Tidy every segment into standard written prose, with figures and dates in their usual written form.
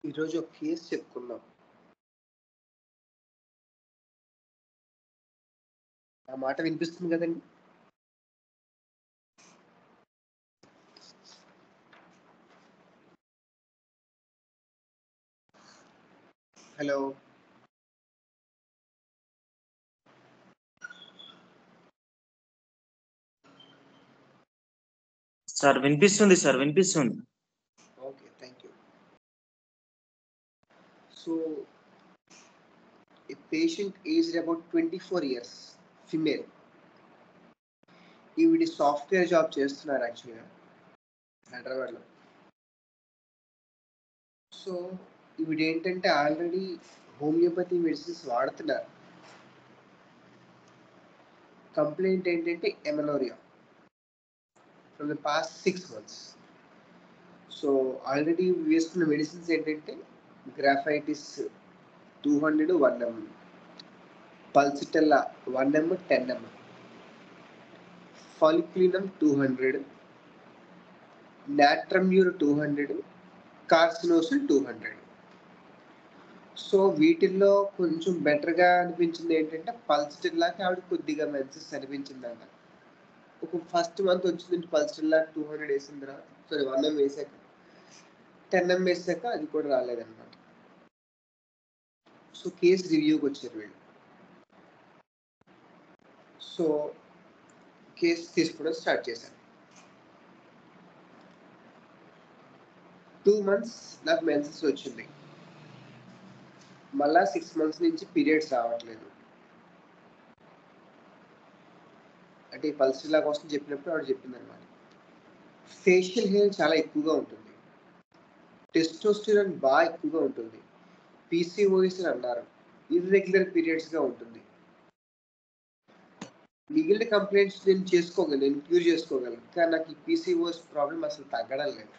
ఈరోజు ఒక కేస్ చెప్పుకుందాం. నా మాట వినిపిస్తుంది గదండీ! హలో! సార్ వినిపిస్తుంది సార్. వినిపిస్తుంది. Okay. Thank you. So, a patient aged about 24 years, female. ఈవిడ సాఫ్ట్‌వేర్ జాబ్ చేస్తున్నారు యాక్చువల్‌గా హైదరాబాద్‌లో. సో, ఈవిడేంటంటే ఆల్రెడీ హోమియోపతి మెడిసిన్స్ వాడుతున్నారు. కంప్లెయింట్ ఏంటంటే amenorrhoea from the past 6 months. So, already వేసుకున్న మెడిసిన్స్ ఏంటంటే graphites 200, 1 ml. పల్సిటెల్లా 1 ml, 10 ml. ఫాలిక్యులినం 200, నాట్రమ్యూర్ 200, కార్సినోసిన్ 200. So వీటిల్లో కొంచెం బెటర్‌గా అనిపించింది ఏంటంటే పల్సిటెల్లాకి ఆవిడ కొద్దిగా మెన్సెస్ అనిపించిందంట. ఒక ఫస్ట్ మంత్ వచ్చిందంటే పల్సిటెల్లా 200 వేసిన తర్వాత సారీ 1 ml వేసాక 10 ml వేసాక అది కూడా రాలేదన్నమాట. సో కేస్ రివ్యూకి వచ్చారు వీళ్ళు. సో కేస్ తీసుకోవడం స్టార్ట్ చేశాను. 2 months నాకు మెన్సెస్ వచ్చింది. మళ్ళా 6 months నుంచి పీరియడ్స్ రావట్లేదు. అంటే ఈ పల్సిటెల్లా కోసం చెప్పినప్పుడు ఆవిడ చెప్పిందన్నమాట. ఫేషియల్ హెయిర్ చాలా ఎక్కువగా ఉంటుంది. టెస్టోస్టెరాన్ బాగా ఎక్కువగా ఉంటుంది. పీసీఓఎస్ అని అన్నారు. ఇర్రెగ్యులర్ పీరియడ్స్‌గా ఉంటుంది. మిగిలిన కంప్లెయింట్స్ నేను చేసుకోగలను. నేను క్యూర్ చేసుకోగలను. కానీ నాకు ఈ పీసీఓఎస్ ప్రాబ్లమ్ అసలు తగ్గడం లేదు.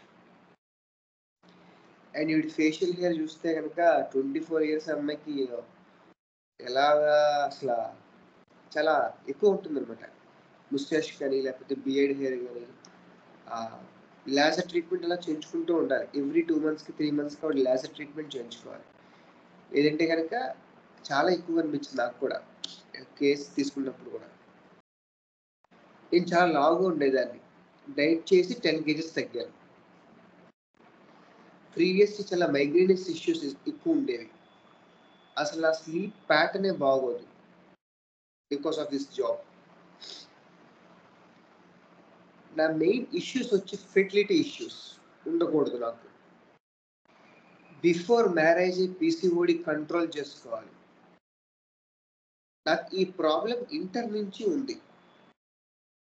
అండ్ ఈవిడ ఫేషియల్ హెయిర్ చూస్తే గనక 24 ఇయర్స్ అమ్మాయికి ఎలాగా అసల చాలా ఎక్కువ ఉంటుందన్నమాట. ముస్టాచ్ కానీ లేకపోతే బియర్డ్ హెయిర్ గాని లేజర్ ట్రీట్మెంట్ అలా చేయించుకుంటూ ఉండాలి. ఎవ్రీ 2 మంత్స్‌కి 3 మంత్స్‌కి ఆవిడ లేజర్ ట్రీట్మెంట్ చేయించుకోవాలి. లేదంటే గనక చాలా ఎక్కువగా అనిపించింది నాకు కూడా. కేస్ తీసుకున్నప్పుడు కూడా. నేను చాలా లావుగా ఉండేదాన్ని. డైట్ చేసి 10 కేజీస్ తగ్గాను. ప్రీవియస్‌లీ చాలా మైగ్రేనియస్ ఇష్యూస్ ఎక్కువ ఉండేవి. అసలు నా స్లీప్ ప్యాటర్నే బాగోదు. Because of this job. నా మెయిన్ ఇష్యూస్ వచ్చి ఫెర్టిలిటీ ఇష్యూస్ ఉండకూడదు నాకు. బిఫోర్ మ్యారేజ్ పీసీఓడి కంట్రోల్ చేసుకోవాలి. నాకు ఈ ప్రాబ్లమ్ ఇంటర్ నుంచి ఉంది.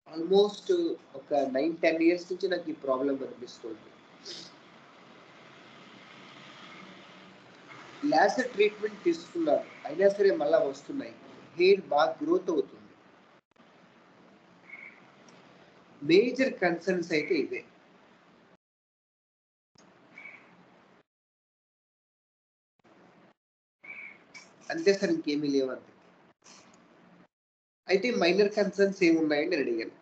ఆల్మోస్ట్ ఒక 9, 10 ఇయర్స్ నుంచి నాకు ఈ ప్రాబ్లమ్ అనిపిస్తుంది. లేజర్ ట్రీట్మెంట్ తీసుకున్నాను. అయినా సరే మళ్ళా వస్తున్నాయి. హెయిర్ బాగా గ్రోత్ అవుతుంది. మేజర్ కన్సర్న్స్ అయితే ఇవే. అంతే సార్, ఇంకేమీ లేవంతే. అయితే మైనర్ కన్సర్న్స్ ఏమున్నాయని నేను అడిగాను.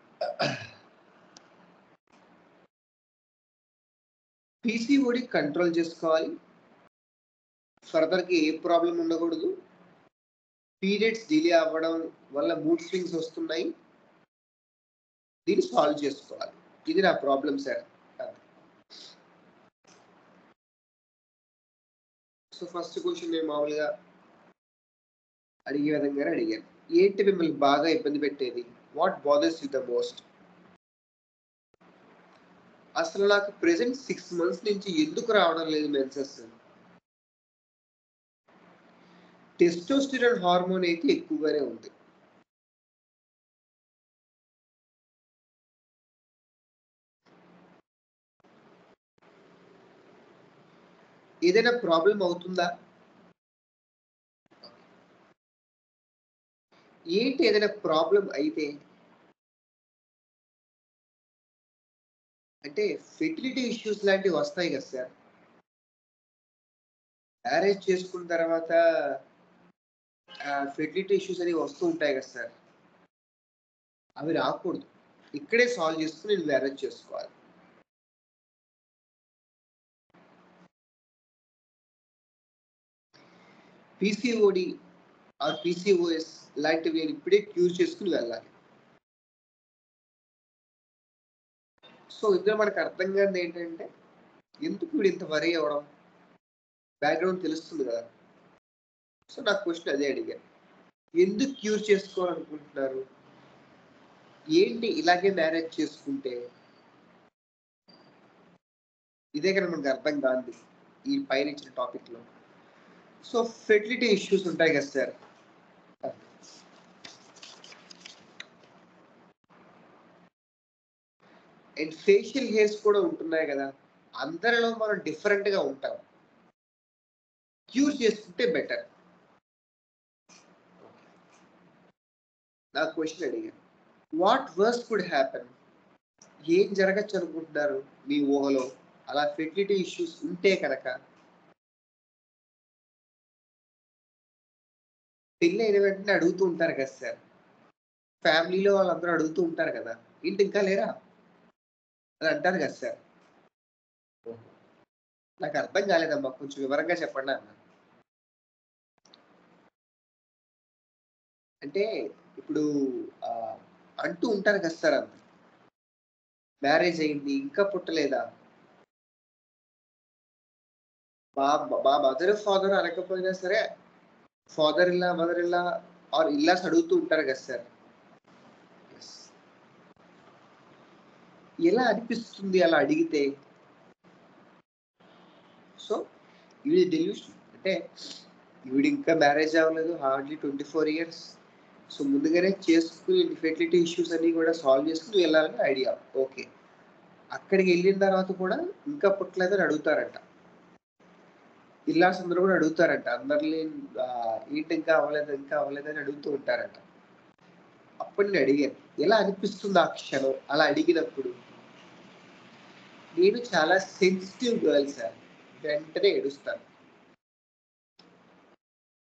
పీసీఓడి కంట్రోల్ చేసుకోవాలి. ఫర్దర్‌గా ఏ ప్రాబ్లమ్ ఉండకూడదు. పీరియడ్స్ డిలే అవ్వడం వల్ల మూడ్ స్వింగ్స్ వస్తున్నాయి. దీన్ని సాల్వ్ చేసుకోవాలి. ఇది నా problem sir. So first question నేను మామూలుగా అడిగే విధంగానే అడిగాను. ఏంటి మిమ్మల్ని బాగా ఇబ్బంది పెట్టేది? What bothers you the most? అసలు నాకు ప్రెజెంట్ 6 మంత్స్ నుంచి ఎందుకు రావడం లేదు మెన్సెస్? టెస్టోస్టెరాన్ హార్మోన్ అయితే ఎక్కువగానే ఉంది. ఏదైనా ప్రాబ్లమ్ అవుతుందా? ఏంటి ఏదైనా ప్రాబ్లమ్ అయితే? అంటే ఫెర్టిలిటీ ఇష్యూస్ లాంటివి వస్తాయి కదా సార్. మ్యారేజ్ చేసుకున్న తర్వాత ఫెర్టిలిటీ ఇష్యూస్ అనేవి వస్తూ ఉంటాయి కదా సార్. అవి రాకూడదు. ఇక్కడే సాల్వ్ చేసుకొని నేను మ్యారేజ్ చేసుకోవాలి. పీసీఓడి ఆ పీసీఓఎస్ లాంటివి నేను ఇప్పుడే క్యూర్ చేసుకుని వెళ్ళాలి. సో ఇందులో మనకు అర్థం కానిది ఏంటంటే ఎందుకు వీడు ఇంత వరీ అవ్వడం, బ్యాక్గ్రౌండ్ తెలుస్తుంది కదా. సో నాకు క్వశ్చన్ అదే అడిగాను, ఎందుకు క్యూర్ చేసుకోవాలనుకుంటున్నారు, ఏంటి ఇలాగే మ్యారేజ్ చేసుకుంటే, ఇదే కదా మనకు అర్థం కాదు ఈ పైన ఇచ్చిన టాపిక్ లో. సో ఫెర్టిలిటీ ఇష్యూస్ ఉంటాయి కదా సార్, అండ్ ఫేషియల్ హెయిర్స్ కూడా ఉంటున్నాయి కదా, అందరిలో మనం డిఫరెంట్ గా ఉంటాం, క్యూర్ చేసుకుంటే బెటర్. నా క్వశ్చన్ అడిగాను, వాట్ వర్స్ కుడ్ హ్యాపెన్, ఏం జరగచ్చు అనుకుంటున్నారు మీ ఊహలో అలా ఫెర్టిలిటీ ఇష్యూస్ ఉంటే కనుక? పెళ్ళి అయిన వెంటనే అడుగుతూ ఉంటారు కదా సార్, ఫ్యామిలీలో వాళ్ళందరూ అడుగుతూ ఉంటారు కదా, ఏంటి ఇంకా లేరా అని అంటారు కదా సార్. నాకు అర్థం కాలేదమ్మా, కొంచెం వివరంగా చెప్పండి అన్న. అంటే ఇప్పుడు అంటూ ఉంటారు కదా సార్, అంత మ్యారేజ్ అయింది ఇంకా పుట్టలేదా, మా మా మదర్ ఫాదర్ అనకపోయినా సరే ఫాదర్ ఇల్లా మదర్ ఇల్లా ఆర్ ఇల్లాస్ అడుగుతూ ఉంటారు కదా సార్. ఎలా అనిపిస్తుంది అలా అడిగితే? సో ఇది డెల్యూషన్, అంటే వీడు ఇంకా మ్యారేజ్ అవ్వలేదు, హార్డ్లీ 24 years. సో ముందుగానే చేసుకుని ఫెర్టిలిటీ ఇష్యూస్ అన్ని కూడా సాల్వ్ చేసుకుని వెళ్ళాలని ఐడియా. ఓకే, అక్కడికి వెళ్ళిన తర్వాత కూడా ఇంకా పుట్టలేదని అడుగుతారంట, ఇల్లాస్ అందరూ కూడా అడుగుతారంట, అందరిని ఏంటి ఇంకా అవ్వలేదు అని అడుగుతూ ఉంటారంట. అప్పుడు నేను అడిగాను, ఎలా అనిపిస్తుంది ఆ క్షణం అలా అడిగినప్పుడు? నేను చాలా సెన్సిటివ్ గర్ల్ సార్, వెంటనే ఏడుస్తాను.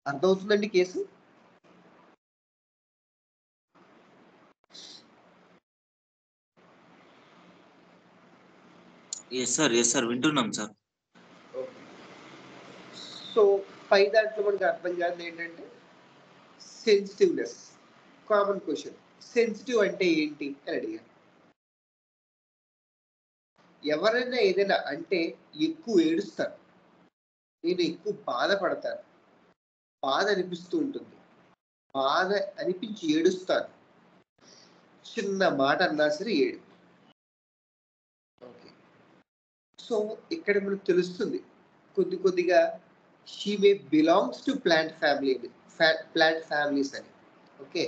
అర్థమవుతుందండి కేసు? ఎస్ సార్ వింటున్నాం సార్. సో పై దాంట్లో మనకు అర్థం కాదు ఏంటంటే సెన్సిటివ్నెస్. కామన్ క్వశ్చన్, సెన్సిటివ్ అంటే ఏంటి అని అడిగాను. ఎవరైనా ఏదైనా అంటే ఎక్కువ ఏడుస్తారు, నేను ఎక్కువ బాధపడతాను, బాధ అనిపిస్తూ ఉంటుంది, బాధ అనిపించి ఏడుస్తాను, చిన్న మాట అన్నా సరే ఏడు. ఓకే, సో ఇక్కడ మనకు తెలుస్తుంది కొద్దిగా she may belongs to plant families అని. ఓకే,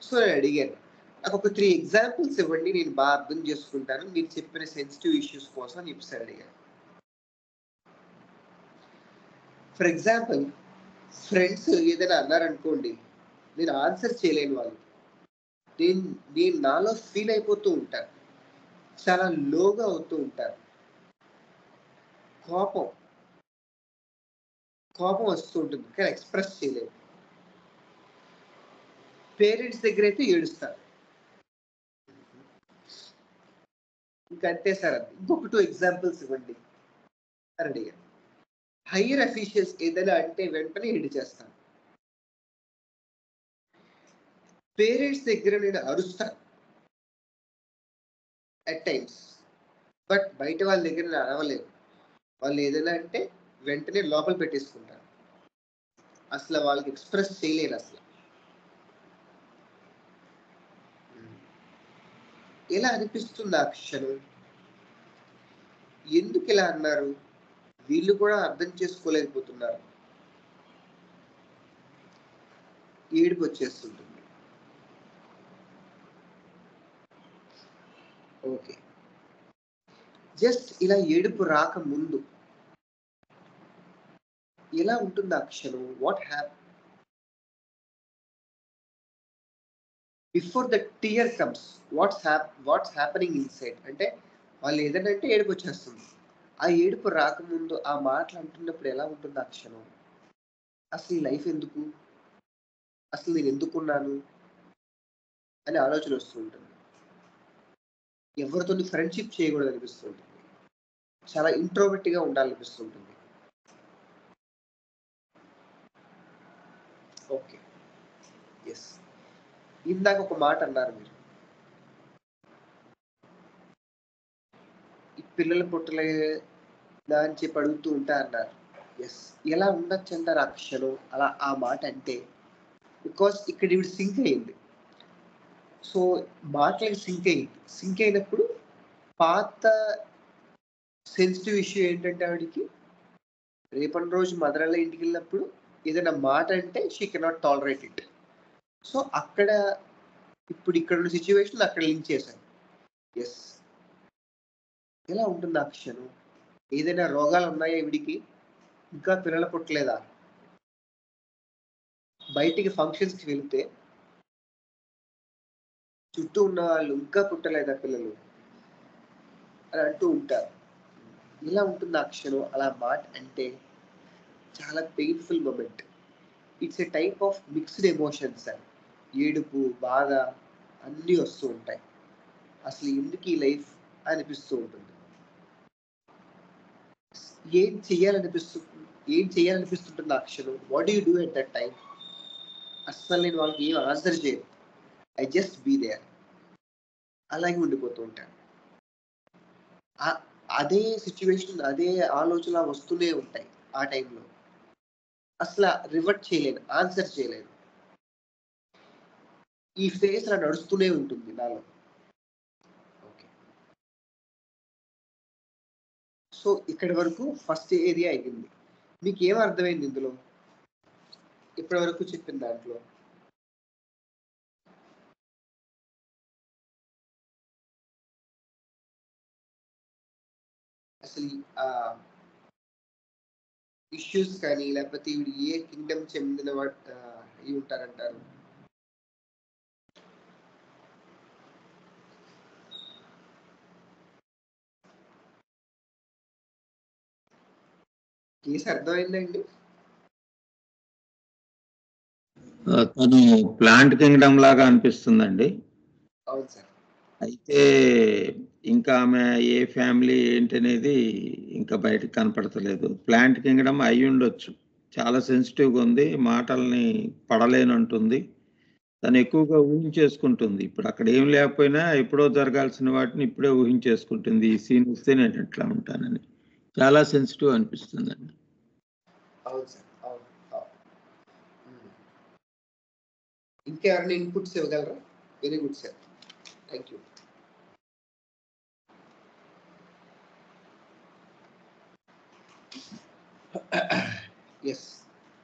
సో నేను అడిగాను, నాకు ఒక 3 ఎగ్జాంపుల్స్ ఇవ్వండి, నేను బాగా అర్థం చేసుకుంటాను మీరు చెప్పిన సెన్సిటివ్ ఇష్యూస్ కోసం అని చెప్పేసి అడిగాను. ఫర్ ఎగ్జాంపుల్, ఫ్రెండ్స్ ఏదైనా అన్నారనుకోండి, నేను ఆన్సర్ చేయలేని వాళ్ళు, నేను నాలో ఫీల్ అయిపోతూ ఉంటాను, చాలా లోగా అవుతూ ఉంటాను, కోపం వస్తూ ఉంటుంది కానీ ఎక్స్ప్రెస్ చేయలేదు. పేరెంట్స్ దగ్గర అయితే ఏడుస్తారు. ఇంకంతే సార్, ఇంకొక 2 ఎగ్జాంపుల్స్ ఇవ్వండి అని అడిగాను. హయ్యర్ అఫీషియల్స్ ఏదైనా అంటే వెంటనే ఏడిచేస్తాను. పేరెంట్స్ దగ్గర నేను అరుస్తాను అట్ టైమ్స్, బట్ బయట వాళ్ళ దగ్గర నేను అరవలేదు. వాళ్ళు ఏదైనా అంటే వెంటనే లోపల పెట్టేసుకుంటాను, అసలు వాళ్ళకి ఎక్స్ప్రెస్ చేయలేను అసలు. ఎలా అనిపిస్తుంది ఆ క్షణం, ఎందుకు ఇలా అన్నారు, వీళ్ళు కూడా అర్థం చేసుకోలేకపోతున్నారు, ఏడుపు వచ్చేస్తుంటుంది. ఓకే, జస్ట్ ఇలా ఏడుపు రాక ముందు ఎలా ఉంటుంది ఆ క్షణం, before the tear comes, what's happening inside, అంటే వాళ్ళు ఏదైనా అంటే ఏడుపు వచ్చేస్తుంది. ఆ ఏడుపు రాకముందు ఆ మాటలు అంటున్నప్పుడు ఎలా ఉంటుంది ఆ క్షణం, అసలు ఈ లైఫ్ ఎందుకు, అసలు నేను ఎందుకున్నాను అనే ఆలోచన వస్తూ ఉంటుంది. ఎవరితో ఫ్రెండ్షిప్ చేయకూడదు అనిపిస్తుంటుంది, చాలా ఇంట్రోవర్ట్ గా ఉండాలనిపిస్తుంటుంది. ఓకే. ఎస్. ఇందాక ఒక మాట అన్నారు మీరు. ఈ పిల్లలు పుట్టలేదా అని చెప్పి అడుగుతూ ఉంటా అన్నారు. ఎస్. ఎలా ఉండొచ్చు అంటారు ఆ క్షణం అలా ఆ మాట అంటే? బికాస్ ఇక్కడ ఈవిడ సింక్ అయింది. సో మాటలకి సింక్ అయింది. సింక్ అయినప్పుడు పాత సెన్సిటివ్ ఇష్యూ ఏంటంటే ఆవిడకి రేపటి రోజు మదర్ ఇంటికి వెళ్ళినప్పుడు ఏదైనా మాట అంటే she cannot tolerate it. So అక్కడ ఇప్పుడు ఇక్కడ ఉన్న సిచ్యువేషన్ అక్కడ లింక్ చేశాను. ఎస్. ఎలా ఉంటుంది ఆ క్షణం? ఏదైనా రోగాలు ఉన్నాయా ఈవిడికి? ఇంకా పిల్లలు పుట్టలేదా? బయటికి ఫంక్షన్స్‌కి వెళ్తే చుట్టూ ఉన్న వాళ్ళు ఇంకా పుట్టలేదా పిల్లలు? అని అంటూ ఉంటారు. ఎలా ఉంటుంది ఆ క్షణం అలా మాట అంటే? చాలా painful moment. It's a type of mixed emotions అండి. ఏడుపు, బాధ అన్నీ వస్తూ ఉంటాయి. అసలు ఎందుకు ఈ లైఫ్ అనిపిస్తూ ఉంటుంది. ఏం చేయాలనిపిస్తుంది? ఏం చేయాలనిపిస్తుంటుంది ఆ క్షణం? What do you do at that time? అస్సలు నేను వాళ్ళకి ఏం ఆన్సర్ చేయను. I just be there. అలాగే ఉండిపోతూ ఉంటాను. అదే సిట్యుయేషన్, అదే ఆలోచన వస్తూనే ఉంటాయి ఆ టైంలో. అసల రివర్ట్ చేయలేను. ఆన్సర్ చేయలేను. ఈ ఫేజ్ అలా నడుస్తూనే ఉంటుంది నాలో. ఓకే. సో ఇక్కడి వరకు ఫస్ట్ ఏరియా అయింది. మీకేం అర్థమైంది ఇందులో? ఇప్పటి వరకు చెప్పిన దాంట్లో? అసలు ఇష్యూస్ కానీ లేకపోతే ఈవిడ ఏ కింగ్డమ్ చెందిన అయి ఉంటారంటారు? కేసు అర్థమైందండి? తను ప్లాంట్ కింగ్డమ్ లాగా అనిపిస్తుందండి. అవును సార్. అయితే ఇంకా ఆమె ఏ ఫ్యామిలీ ఏంటనేది ఇంకా బయటకు కనపడతలేదు. ప్లాంట్ కింగ్డమ్ అయ్యుండొచ్చు. చాలా సెన్సిటివ్‌గా ఉంది. మాటల్ని పడలేనంటుంది. తను ఎక్కువగా ఊహించేసుకుంటుంది. ఇప్పుడు అక్కడ ఏం లేకపోయినా ఎప్పుడో జరగాల్సిన వాటిని ఇప్పుడే ఊహించేసుకుంటుంది. ఈ సీన్ వస్తే నేను ఎట్లా ఉంటానని. చాలా సెన్సిటివ్ అనిపిస్తుందండి. అవును సార్. అవును. అవును. ఇంకెవరైనా ఇన్పుట్స్ ఇవ్వగలరా? Very good sir. Thank you. Yes.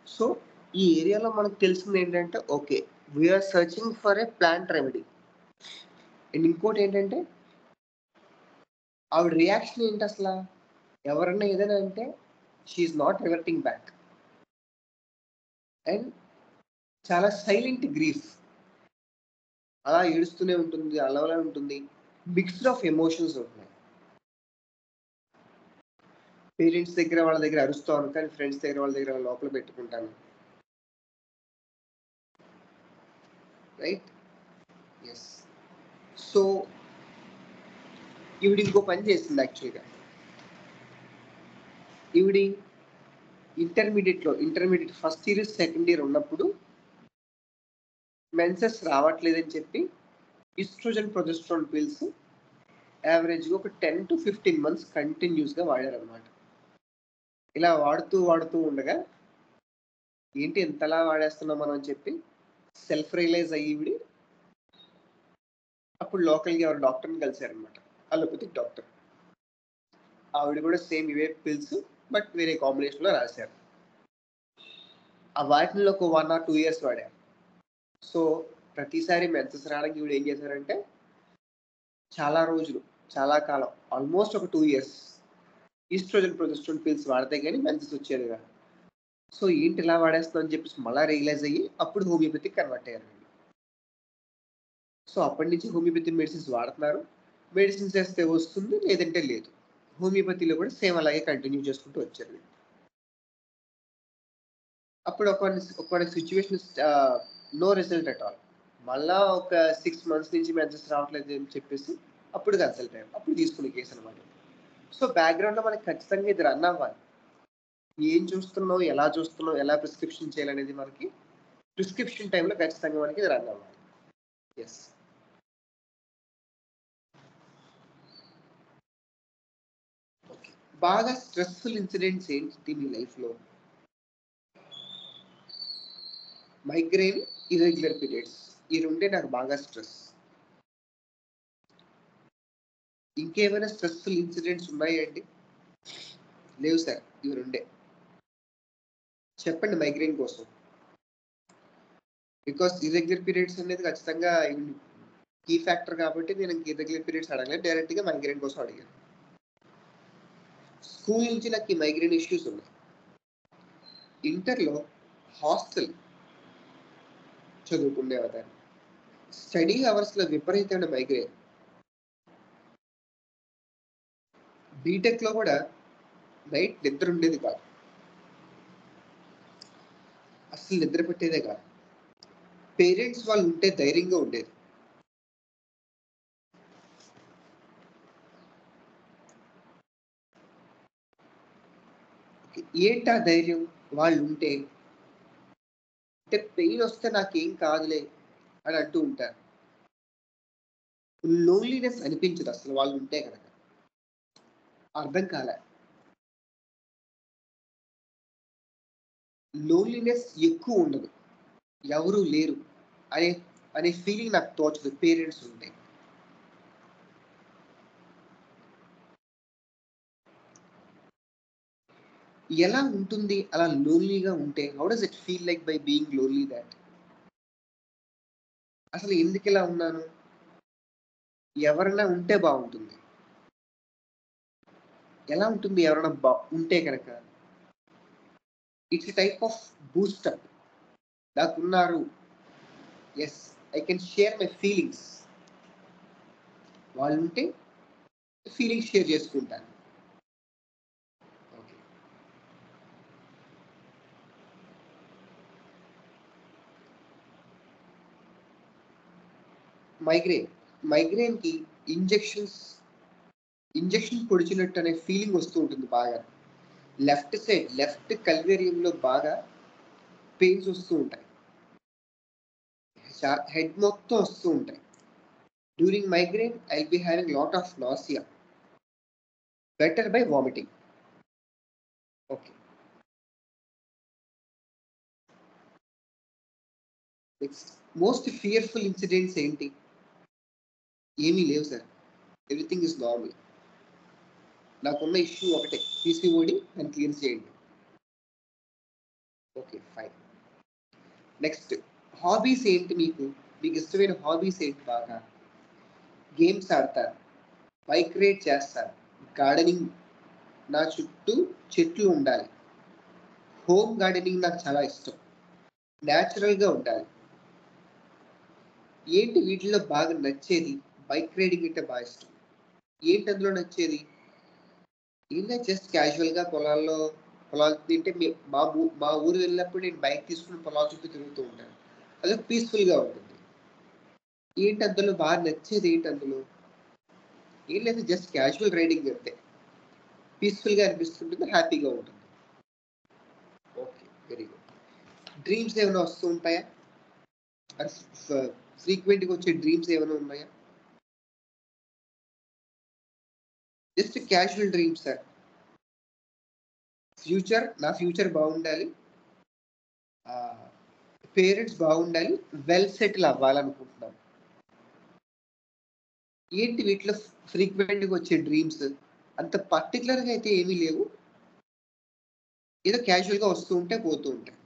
So ఈ ఏరియాలో మనకు తెలిసింది ఏంటంటే okay, we are searching for a plant remedy. And ఇంకోటి ఏంటంటే ఆవిడ రియాక్షన్ ఏంటి అసలు? ఎవరన్నా ఏదైనా అంటే she's not reverting back. And చాలా సైలెంట్ గ్రీఫ్. అలా ఏడుస్తూనే ఉంటుంది, అలవలా ఉంటుంది. మిక్స్డ్ ఆఫ్ ఎమోషన్స్ ఉంటున్నాయి. పేరెంట్స్ దగ్గర వాళ్ళ దగ్గర అరుస్తాను, కానీ ఫ్రెండ్స్ దగ్గర వాళ్ళ దగ్గర లోపల పెట్టుకుంటాను. రైట్. ఎస్. సో ఈవిడ ఇంకో పని చేసింది యాక్చువల్గా. ఈవిడి intermediate first year second year ఉన్నప్పుడు మెన్సెస్ రావట్లేదని చెప్పి ఈస్ట్రోజన్ ప్రొజెస్ట్రాన్ పిల్స్ యావరేజ్గా ఒక 10 to 15 months కంటిన్యూస్గా వాడారనమాట. ఇలా వాడుతూ ఉండగా ఏంటి ఎంతలా వాడేస్తున్నాం మనం అని చెప్పి సెల్ఫ్ రియలైజ్ అయ్యి అప్పుడు లోకల్గా ఎవరు డాక్టర్ని కలిశారనమాట, అలోపతిక్ డాక్టర్. ఆవిడ కూడా సేమ్ ఇవే పిల్స్ బట్ వేరే కాంబినేషన్లో రాశారు. ఆ వాటిల్లో ఒక 1 or 2 years వాడారు. సో ప్రతిసారి మెన్సెస్ రావడానికి ఈవిడ ఏం చేశారంటే చాలా రోజులు, చాలా కాలం, ఆల్మోస్ట్ ఒక 2 years ఈస్ట్రోజన్ ప్రొజెస్ట్రాన్ పిల్స్ వాడితే కానీ మెన్సెస్ వచ్చేది కాదు. సో ఏంటి ఇలా వాడేస్తాం అని చెప్పేసి మళ్ళీ రియలైజ్ అయ్యి అప్పుడు హోమియోపతిక్ కన్వర్ట్ అయ్యారు. సో అప్పటి నుంచి హోమియోపతి మెడిసిన్స్ వాడుతున్నారు. మెడిసిన్స్ వేస్తే వస్తుంది, లేదంటే లేదు. హోమియోపతిలో కూడా సేమ్ అలాగే కంటిన్యూ చేసుకుంటూ వచ్చారు. అప్పుడు ఒక situation no result at all. మళ్ళా ఒక 6 months నుంచి మెన్సెస్ రావట్లేదు అని చెప్పేసి అప్పుడు కన్సల్ట్ అయ్యారు. అప్పుడు తీసుకునే కేసు అనమాట. సో బ్యాక్గ్రౌండ్లో మనకి ఖచ్చితంగా ఇది రన్ అవ్వాలి. ఏం చూస్తున్నావు, ఎలా చూస్తున్నావు, ఎలా ప్రిస్క్రిప్షన్ చేయాలనేది మనకి ప్రిస్క్రిప్షన్ టైంలో ఖచ్చితంగా మనకి ఇది రన్ అవ్వాలి. ఎస్. ఓకే. బాగా స్ట్రెస్ఫుల్ ఇన్సిడెంట్స్ ఏంటి మీ లైఫ్లో? మైగ్రేన్, ఇర్రెగ్యులర్ పీరియడ్స్, ఈ రెండే నాకు బాగా స్ట్రెస్. ఇంకేమైనా స్ట్రెస్ఫుల్ ఇన్సిడెంట్స్ ఉన్నాయండి? లేవు సార్, ఇవి రెండే. చెప్పండి మైగ్రేన్ కోసం. బికాస్ ఇర్రెగ్యులర్ పీరియడ్స్ అనేది ఖచ్చితంగా కీ ఫ్యాక్టర్ కాబట్టి నేను ఇంక ఇర్రెగ్యులర్ పీరియడ్స్ అడగలేదు, డైరెక్ట్గా మైగ్రేన్ కోసం అడిగాను. స్కూల్ నుంచి నాకు ఈ మైగ్రేన్ ఇష్యూస్ ఉన్నాయి. ఇంటర్లో హాస్టల్ చదువుకునేవారు. స్టడీ అవర్స్లో విపరీతమైన మైగ్రేన్. బీటెక్లో కూడా నైట్ నిద్ర ఉండేది కాదు, అసలు నిద్ర పెట్టేదే కాదు. పేరెంట్స్ వాళ్ళు ఉంటే ధైర్యంగా ఉండేది. ఏంటా ధైర్యం? వాళ్ళు ఉంటే అంటే పెయిన్ వస్తే నాకేం కాదులే అని అంటూ ఉంటారు. లోన్లీనెస్ అనిపించదు అసలు వాళ్ళు ఉంటే కనుక. అర్థం కాలే. లోన్లీనెస్ ఎక్కువ ఉండదు, ఎవరు లేరు అనే అనే ఫీలింగ్ నాకు తోచదు పేరెంట్స్ ఉంటే. ఎలా ఉంటుంది అలా లోన్లీగా ఉంటే? How does it feel like by being lonely that? అసలు ఎందుకు ఇలా ఉన్నాను? ఎవరైనా ఉంటే బాగుంటుంది. ఎలా ఉంటుంది ఎవరైనా ఉంటే కనుక? It's type of boost up. నాకున్నారు, yes I can share my feelings. వాళ్ళు ఉంటే ఫీలింగ్స్ షేర్ చేసుకుంటాను. ఓకే. మైగ్రేన్కి ఇంజెక్షన్ పొడిచినట్టు అనే ఫీలింగ్ వస్తూ ఉంటుంది బాగా. లెఫ్ట్ కల్వేరియంలో బాగా పెయిన్స్ వస్తూ ఉంటాయి, హెడ్ మొత్తం వస్తూ ఉంటాయి. During migraine I will be having lot of nausea, better by vomiting. Okay. Most fearful incidents ఏంటి? ఏమీ లేవు సార్, ఎవ్రీథింగ్ ఇస్ నార్మల్. నాకున్న ఇష్యూ ఒకటే, పీసీఓడి, దాన్ని క్లియర్ చేయండి. Okay fine. నెక్స్ట్, హాబీస్ ఏంటి మీకు? మీకు ఇష్టమైన హాబీస్ ఏంటి? బాగా గేమ్స్ ఆడతారు, బైక్ రైడ్ చేస్తారు, గార్డెనింగ్, నా చుట్టూ చెట్లు ఉండాలి, హోమ్ గార్డెనింగ్ నాకు చాలా ఇష్టం, న్యాచురల్గా ఉండాలి. ఏంటి వీటిలో బాగా నచ్చేది? బైక్ రైడింగ్ అంటే బాగా ఇష్టం. ఏంటి అందులో నచ్చేది? ఏంటంటే జస్ట్ క్యాజువల్గా పొలాలు తింటే మా ఊరు వెళ్ళినప్పుడు నేను బైక్ తీసుకుని పొలాల చుట్టూ తిరుగుతూ ఉంటాను. అది పీస్ఫుల్గా ఉంటుంది. ఏంటి అందులో బాగా నచ్చేది? ఏంటి అందులో? ఏం లేదు, జస్ట్ క్యాజువల్ రైడింగ్ అంతే. పీస్ఫుల్గా అనిపిస్తుంటుంది, హ్యాపీగా ఉంటుంది. Okay, very good. డ్రీమ్స్ ఏమైనా వస్తూ ఉంటాయా? ఫ్రీక్వెంట్గా వచ్చే డ్రీమ్స్ ఏమైనా ఉన్నాయా? Just casual dreams sir. నా ఫ్యూచర్ బాగుండాలి, పేరెంట్స్ బాగుండాలి, వెల్ సెటిల్ అవ్వాలనుకుంటున్నాను. ఏంటి వీటిలో ఫ్రీక్వెంట్గా వచ్చే డ్రీమ్స్? అంత పర్టికులర్గా అయితే ఏమీ లేవు, ఏదో క్యాజువల్గా వస్తూ ఉంటే పోతూ ఉంటాయి.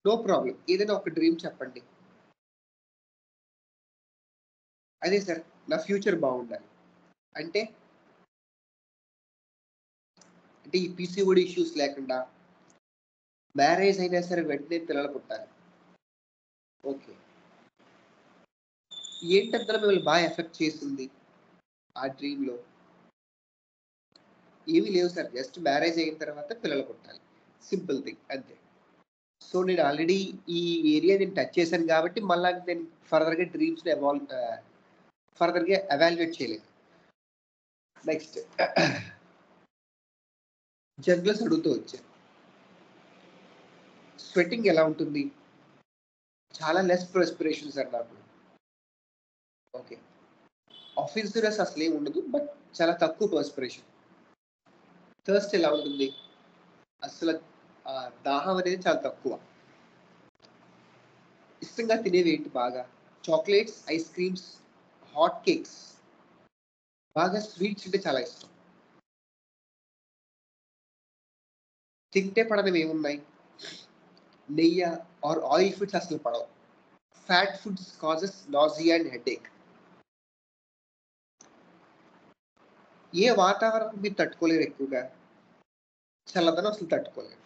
నో ప్రాబ్లం, ఏదైనా ఒక డ్రీమ్ చెప్పండి. అదే సార్, నా ఫ్యూచర్ బాగుండాలి అంటే ఈ పీసీఓడి ఇష్యూస్ లేకుండా, మ్యారేజ్ అయినా సరే వెంటనే పిల్లలు పుట్టాలి. ఓకే. ఏంటంతా మిమ్మల్ని బాగా ఎఫెక్ట్ చేసింది ఆ డ్రీమ్లో? ఏమీ లేవు సార్, జస్ట్ మ్యారేజ్ అయిన తర్వాత పిల్లలు పుట్టాలి, సింపుల్ థింగ్ అంతే. సో నేను ఆల్రెడీ ఈ ఏరియా నేను టచ్ చేశాను కాబట్టి మళ్ళీ నేను ఫర్దర్గా డ్రీమ్స్ని ఫర్దర్గా ఎవాల్యుయేట్ చేయలేదు. నెక్స్ట్, జర్నలిస్ట్ అడుగుతూ వచ్చాను, స్వెట్టింగ్ ఎలా ఉంటుంది? చాలా లెస్ పర్స్పిరేషన్ సార్ నాకు. ఓకే, ఆఫీసురస్ అసలు ఏమి ఉండదు, బట్ చాలా తక్కువ పర్స్పిరేషన్. థర్స్ట్ ఎలా ఉంటుంది అసలు, దాహం అనేది చాలా తక్కువ. ఇష్టంగా తినేవి ఏంటి బాగా? Chocolates, ice creams, hot cakes, బాగా స్వీట్స్ అంటే చాలా ఇష్టం. తింటే పడనివి ఏమున్నాయి? నెయ్యి ఆర్ ఆయిల్ ఫుడ్స్ అసలు పడవు. Fat foods causes nausea and headache. ఏ వాతావరణం మీరు తట్టుకోలేరు ఎక్కువగా? చల్లదనం అసలు తట్టుకోలేరు.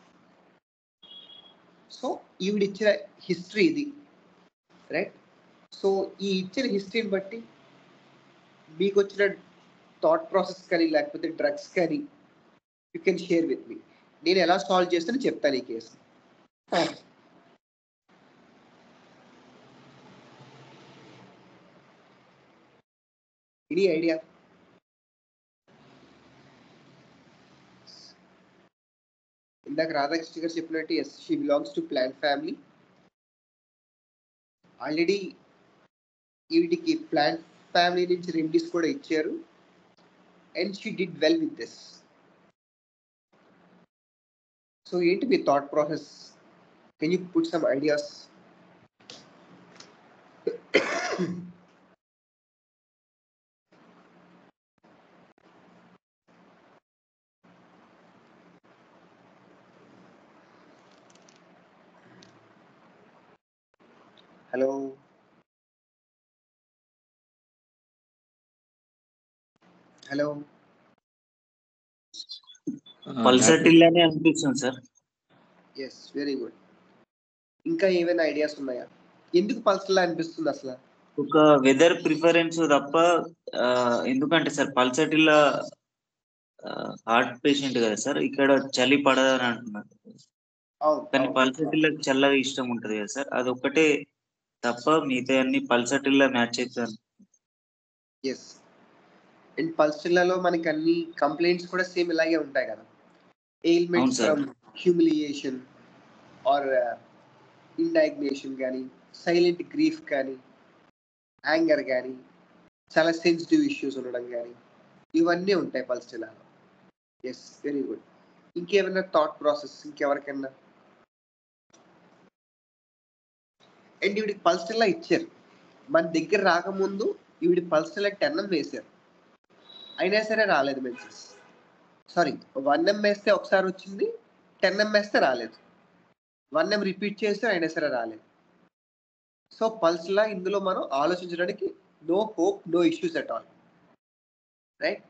సో ఈవిడిచ్చిన హిస్టరీ ఇది, రైట్? సో ఈ ఇచ్చిన హిస్టరీని బట్టి మీకు వచ్చిన థాట్ ప్రాసెస్ కానీ లేకపోతే డ్రగ్స్ కానీ you can share with me. నేను ఎలా సాల్వ్ చేస్తానో చెప్తాను ఈ కేసు. Any idea? ఇందాక రాధాకృష్ణ గారు చెప్పినట్టు yes, she belongs to plant family. Already ఈవిడికి ప్లాంట్ ఫ్యామిలీ నుంచి రెమెడీస్ కూడా ఇచ్చారు, and she did well with this. So ఏంటి మీ thought process? Can you put some ideas? Hello hello, పల్సటిల్లానే అనిపిస్తుంది సార్. Yes, very good. ఇంకా ఏమైనా ఐడియాస్ ఉన్నాయా? ఎందుకు పల్సర్లా అనిపిస్తుంది అసలు? ఒక వెదర్ ప్రిఫరెన్స్ తప్ప, ఎందుకంటే సార్ పల్సటిల్లా హార్ట్ పేషెంట్ కదా సార్, ఇక్కడ చలి పడదని అంటున్నారు. కానీ పల్సటిల్లా చల్లగా ఇష్టం ఉంటది కదా సార్, అది ఒక్కటే తప్ప మిగతా అన్ని పల్సటిల్లా మ్యాచ్ అవుతాను. ఎస్, అండ్ పల్సర్లలో మనకి అన్ని కంప్లైంట్స్ కూడా సేమ్ ఇలాగే ఉంటాయి కదా. ఎయిల్మెంట్స్ ఫ్రమ్ హ్యూమిలియేషన్ ఆర్ ఇండాగ్నేషన్ కానీ, సైలెంట్ గ్రీఫ్ కానీ, యాంగర్ కానీ, చాలా సెన్సిటివ్ ఇష్యూస్ ఉండడం కానీ, ఇవన్నీ ఉంటాయి పల్సర్లలో. Yes, very good. ఇంకేమైనా థాట్ ప్రాసెస్ ఇంకెవరికైనా? అండ్ ఈవిడికి పల్సర్లా ఇచ్చారు, మన దగ్గర రాకముందు ఈవిడి పల్సర్లా 10M వేశారు, అయినా సరే రాలేదు మెన్సెస్. సారీ, 1M వేస్తే ఒకసారి వచ్చింది, 10M వేస్తే రాలేదు. 1M రిపీట్ చేస్తే అయినా సరే రాలేదు. సో పల్స్లా ఇందులో మనం ఆలోచించడానికి no hope, no issues at all, right?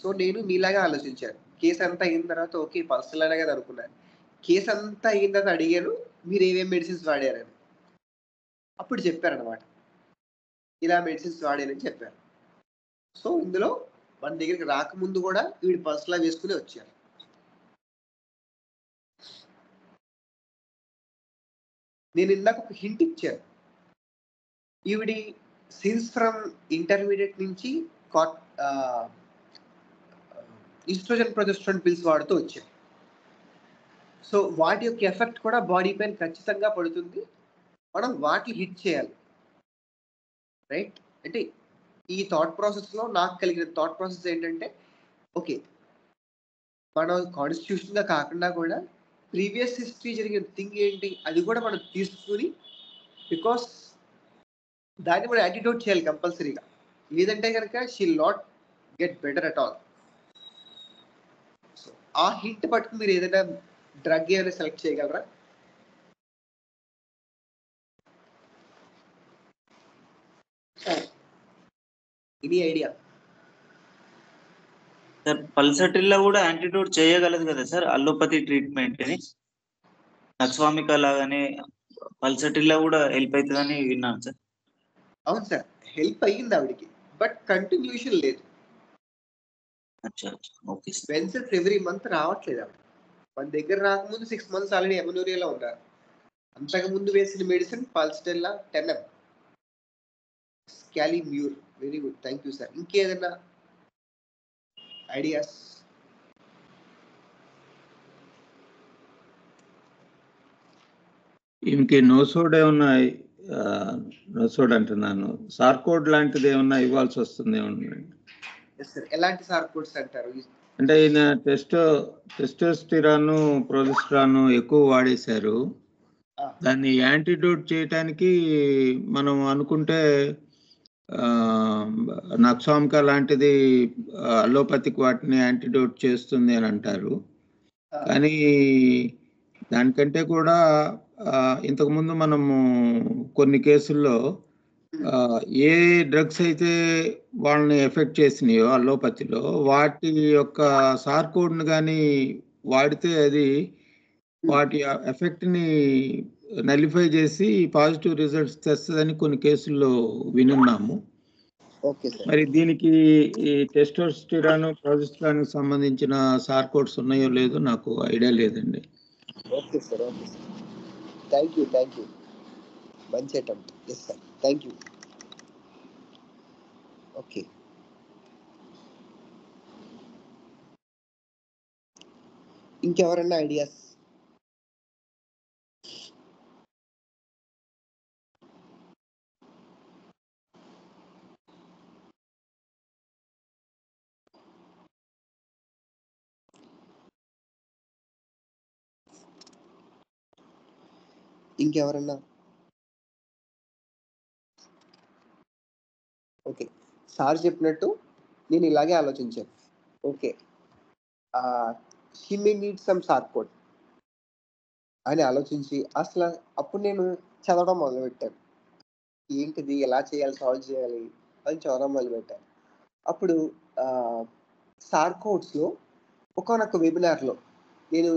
So నేను మీలాగా ఆలోచించాను. కేసు అంతా అయిన తర్వాత ఓకే పల్స్లానే కదా అనుకున్నాను. కేసు అంతా అయిన తర్వాత అడిగాను మీరు ఏమేమి మెడిసిన్స్ వాడారని. అప్పుడు చెప్పారనమాట, ఇలా మెడిసిన్స్ వాడారని చెప్పారు. సో ఇందులో మన దగ్గరికి రాకముందు కూడా వీడి పల్స్లా వేసుకుని వచ్చారు. నేను ఇందాక ఒక హింట్ ఇచ్చాను, ఈవిడి సిన్స్ ఫ్రమ్ ఇంటర్మీడియట్ నుంచి ఈస్ట్రోజన్ ప్రొజెస్ట్రాన్ పిల్స్ వాడుతూ వచ్చారు. సో వాటి యొక్క ఎఫెక్ట్ కూడా బాడీ పైన ఖచ్చితంగా పడుతుంది, మనం వాటిని హిట్ చేయాలి, రైట్? అంటే ఈ థాట్ ప్రాసెస్లో నాకు కలిగిన థాట్ ప్రాసెస్ ఏంటంటే, ఓకే మనం కాన్స్టిట్యూషన్గా కాకుండా కూడా ప్రీవియస్ హిస్టరీ జరిగిన థింగ్ ఏంటి అది కూడా మనం తీసుకుని, బికాస్ దాన్ని మనం యాంటిడోట్ చేయాలి కంపల్సరీగా, లేదంటే కనుక she not get better at all. So ఆ హింట్ పట్టుకుని మీరు ఏదైనా డ్రగ్ ఏమైనా సెలెక్ట్ చేయగలరా? Any idea? సార్ పల్సటిల్లా కూడా యాంటీడోట్ చేయగలదు కదా సార్ అల్లోపతి ట్రీట్మెంట్ ని, నక్స్వామిక లాగానే పల్సటిల్లా కూడా హెల్ప్ అవుతుందని విన్నాను సార్. అవును సార్, హెల్ప్ అయ్యింది ఆవిడికి, బట్ కంటిన్యూషన్ లేదు. Okay sir. Menses every month రావట్లేదు ఆవిడ. మన దగ్గర రాకముందు 6 months ఆల్రెడీ ఎమనోరియాలో ఉన్నారు. అంతకు ముందు వేసిన మెడిసిన్ పల్స్టెల్లా 10M, స్కాలిమ్యూర్. Very good, thank you sir. ఇంకేదైనా ఐడియాస్? ఇంకే నోసోడ్ ఏమన్నా నోసోడ్ అంటున్నాను, సార్కోడ్ లాంటిది ఏమన్నా ఇవ్వాల్సి వస్తుంది ఏమన్నా? ఎలాంటి సార్కోడ్స్ అంటారు? అంటే ఈయన టెస్టోస్టిరాను ప్రొజెస్ట్రాను ఎక్కువ వాడేశారు. దాన్ని యాంటీడోట్ చేయటానికి మనం అనుకుంటే నక్సాంకా లాంటిది అలోపతిక్ వాటిని యాంటీడోట్ చేస్తుంది అని అంటారు. కానీ దానికంటే కూడా ఇంతకుముందు మనము కొన్ని కేసుల్లో ఏ డ్రగ్స్ అయితే వాళ్ళని ఎఫెక్ట్ చేసినాయో అలోపతిలో వాటి యొక్క సార్కోడ్ను కానీ వాడితే అది వాటి ఎఫెక్ట్ని నలిఫై చేసి పాజిటివ్ రిజల్ట్స్ తెస్తుందని కొన్ని కేసుల్లో వినున్నాము. మరి దీనికి ఈ టెస్టోస్టిరాన్ ప్రొజెస్ట్రాన్ సంబంధించిన సార్కోడ్స్ ఉన్నాయో లేదో నాకు ఐడియా లేదండి. Okay sir, okay sir, thank you, మంచి attempt. Yes sir, thank you. Okay, ఇంకెవరన్నా ఐడియాస్? ఇంకెవరన్నా? ఓకే, సార్ చెప్పినట్టు నేను ఇలాగే ఆలోచించాను. Okay, she may need some sarcode అని ఆలోచించి అసలు అప్పుడు నేను చదవడం మొదలుపెట్టాను. ఏంటిది, ఎలా చేయాలి, సాల్వ్ చేయాలి అని చదవడం మొదలుపెట్టాను. అప్పుడు సార్కోడ్స్లో ఒకానొక వెబినార్లో నేను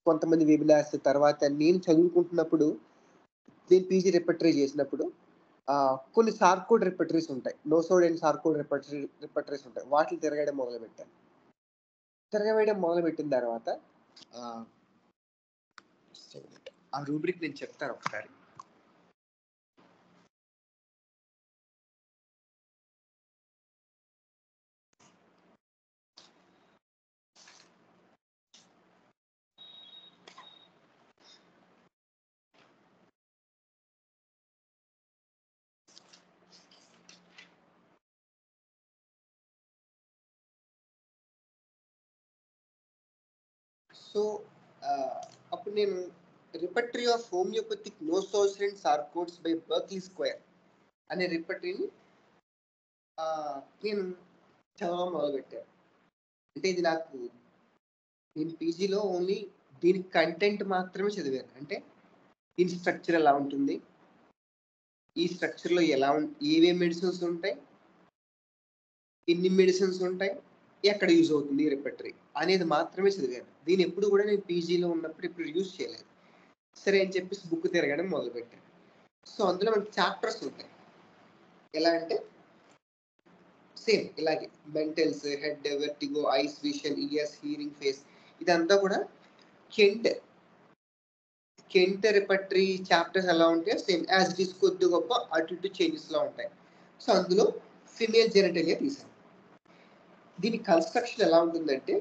కొంతమంది వెబినార్స్ తర్వాత నేను చదువుకుంటున్నప్పుడు నేను పీజీ రిపర్టరీ చేసినప్పుడు కొన్ని సార్కోడ్ రిపర్టరీస్ ఉంటాయి, నోసోడ్ అండ్ సార్కోడ్ రిపర్టరీస్ ఉంటాయి. వాటిని తిరగడం మొదలుపెట్టాను. తిరగవేయడం మొదలుపెట్టిన తర్వాత ఆ రూబ్రిక్ నేను చెప్తాను ఒకసారి. సో అప్పుడు నేను repertory of homoeopathic nosodes and sarcodes by Berkeley Square అనే రిపర్టరీని నేను చదవడం మొదలుపెట్టాను. అంటే ఇది నాకు, నేను పీజీలో ఓన్లీ దీని కంటెంట్ మాత్రమే చదివాను. అంటే దీని స్ట్రక్చర్ ఎలా ఉంటుంది, ఈ స్ట్రక్చర్లో ఏమేమి మెడిసిన్స్ ఉంటాయి, ఎన్ని మెడిసిన్స్ ఉంటాయి, ఎక్కడ యూజ్ అవుతుంది ఈ రిపర్టరీ అనేది మాత్రమే చదివాను. దీని ఎప్పుడు కూడా నేను పీజీలో ఉన్నప్పుడు ఇప్పుడు యూజ్ చేయలేదు. సరే అని చెప్పేసి బుక్ తిరగడం మొదలుపెట్టాను. సో అందులో మనకి చాప్టర్స్ ఉంటాయి. ఎలా అంటే సేమ్ ఇలాగే mentals, head, vertigo, eyes, vision, ears, hearing, face, ఇదంతా కూడా కెంట్ రిపర్టరీ చాప్టర్స్ ఎలా ఉంటాయో సేమ్ యాజ్ ఇట్ ఈస్, కొద్ది గొప్ప అటు ఇటు చేంజెస్ లా ఉంటాయి. సో అందులో ఫిమేల్ జెనిటలియా తీసాను. దీని కన్స్ట్రక్షన్ ఎలా ఉంటుందంటే,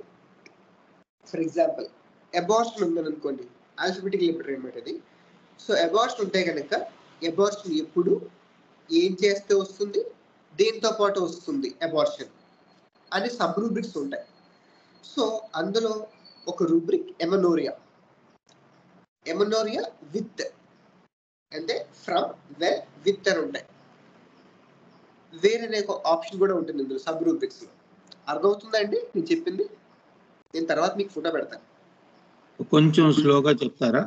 ఫర్ ఎగ్జాంపుల్ అబార్షన్ ఉందని అనుకోండి, ఆల్ఫబెటిక్ లిపర్టరీ అనమాట ఇది. సో అబార్షన్ ఉంటే కనుక అబార్షన్ ఎప్పుడు, ఏం చేస్తే వస్తుంది, దేంతో పాటు వస్తుంది అబార్షన్ అని సబ్ రూబ్రిక్స్ ఉంటాయి. సో అందులో ఒక రూబ్రిక్ ఎమనోరియా విత్ అంటే ఫ్రమ్, వెల్, విత్ అని ఉంటాయి. వేరే ఒక ఆప్షన్ కూడా ఉంటుంది ఇందులో సబ్ రూబ్రిక్స్ లో. అర్థమవుతుందండి నేను చెప్పింది? నేను తర్వాత మీకు ఫోటో పెడతాను. కొంచెం స్లోగా చెప్తారా?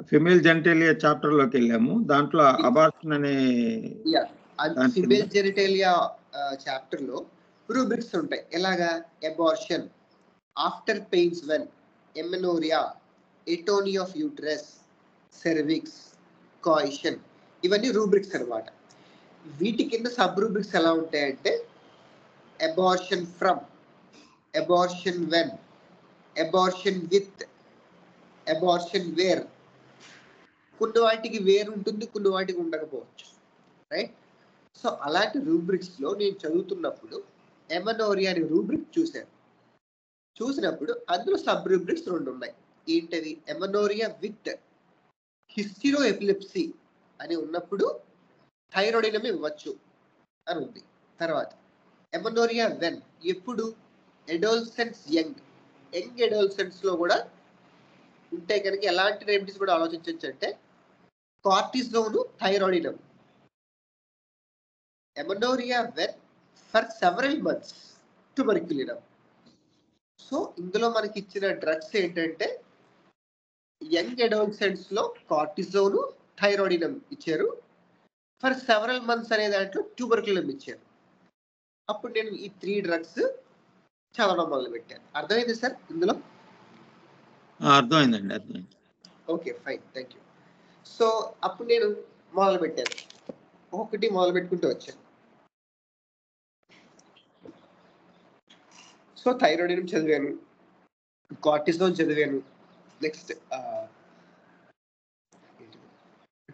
ఫిమేల్ జెనిటేలియా చాప్టర్ లోకి వెళ్ళాము, దాంట్లో అబార్షన్ అనే ఫిమేల్ జెనిటేలియా చాప్టర్ లో రూబ్రిక్స్ ఉంటాయి. ఎలాగా? Abortion, after pains when, amenorrhoea, atony of uterus, cervix, coition, ఇవన్నీ రూబ్రిక్స్ అన్నమాట. వీటి కింద సబ్ రూబ్రిక్స్ ఎలా ఉంటాయంటే abortion from, abortion when, abortion with, abortion where. కొన్ని వాటికి వేర్ ఉంటుంది, కొన్ని వాటికి ఉండకపోవచ్చు, రైట్? సో అలాంటి రూబ్రిక్స్ లో నేను చదువుతున్నప్పుడు ఎమనోరియా అనే రూబ్రిక్ చూసినప్పుడు అందులో సబ్ రూబ్రిక్స్ 2 ఉన్నాయి. ఏంటది ఎమనోరియా విత్ హిస్టిరో ఎపిలెప్సీ అని ఉన్నప్పుడు థైరాయిడినం ఇవ్వచ్చు అని ఉంది. తర్వాత ఎమనోరియా వెన్ ఎప్పుడు అడోల్సెంట్స్ యంగ్ అడోల్సెంట్స్ లో కూడా ఉంటే కనుక ఎలాంటి రెమెడీస్ కూడా ఆలోచించవచ్చు అంటే cortisone thyroidinum. Amenorrhoea when for several months tuberculinum. So ఇందులో మనకి ఇచ్చిన డ్రగ్స్ ఏంటంటే యంగ్ అడోల్సెంట్స్ లో కార్టిజోన్ థైరాయిడినం ఇచ్చారు, ఫర్ సెవరల్ మంత్స్ అనే దాంట్లో ట్యూబర్క్యులినం ఇచ్చారు. అప్పుడు నేను ఈ 3 డ్రగ్స్ చదవడం మొదలు పెట్టాను. అర్థమైంది సార్ ఇందులో? అర్థమైందండి, అర్థమైంది. Okay fine, thank you. So అప్పుడు నేను మొదలు పెట్టాను, ఒకటి మొదలు పెట్టుకుంటూ వచ్చాను. సో థైరాయిడినం చదివాను, కార్టిజోన్ చదివాను, నెక్స్ట్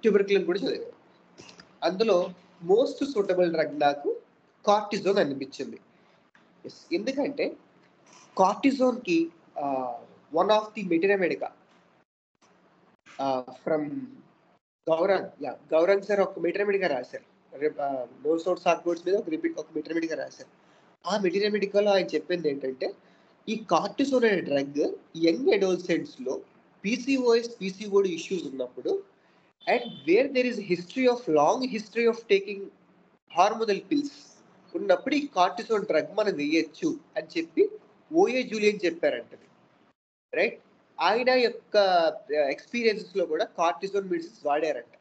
ట్యూబర్క్యులినం కూడా చదివాను. అందులో మోస్ట్ సూటబుల్ డ్రగ్ నాకు కార్టిజోన్ అనిపించింది. ఎందుకంటే కార్టిజోన్ కి one of the materia from Gaurang sir ఒక మెటీరియా రాశారు, నోసోట్ సార్కోడ్స్ మీద ఒక మెటీరియా రాశారు. ఆ మెటీరియా ఆయన చెప్పింది ఏంటంటే ఈ కార్టిజోన్ అనే డ్రగ్ యంగ్ అడోల్సెంట్స్ లో పీసీఓడి ఇష్యూస్ ఉన్నప్పుడు and where there is long history of taking hormonal pills ఉన్నప్పుడు ఈ కార్టిజోన్ డ్రగ్ మనం వేయచ్చు అని చెప్పి ఓఏ జూలియన్ చెప్పారంటది, రైట్? ఆయన యొక్క ఎక్స్పీరియన్సెస్ లో కూడా కార్టిజోన్ మెడిసిన్స్ వాడారంట.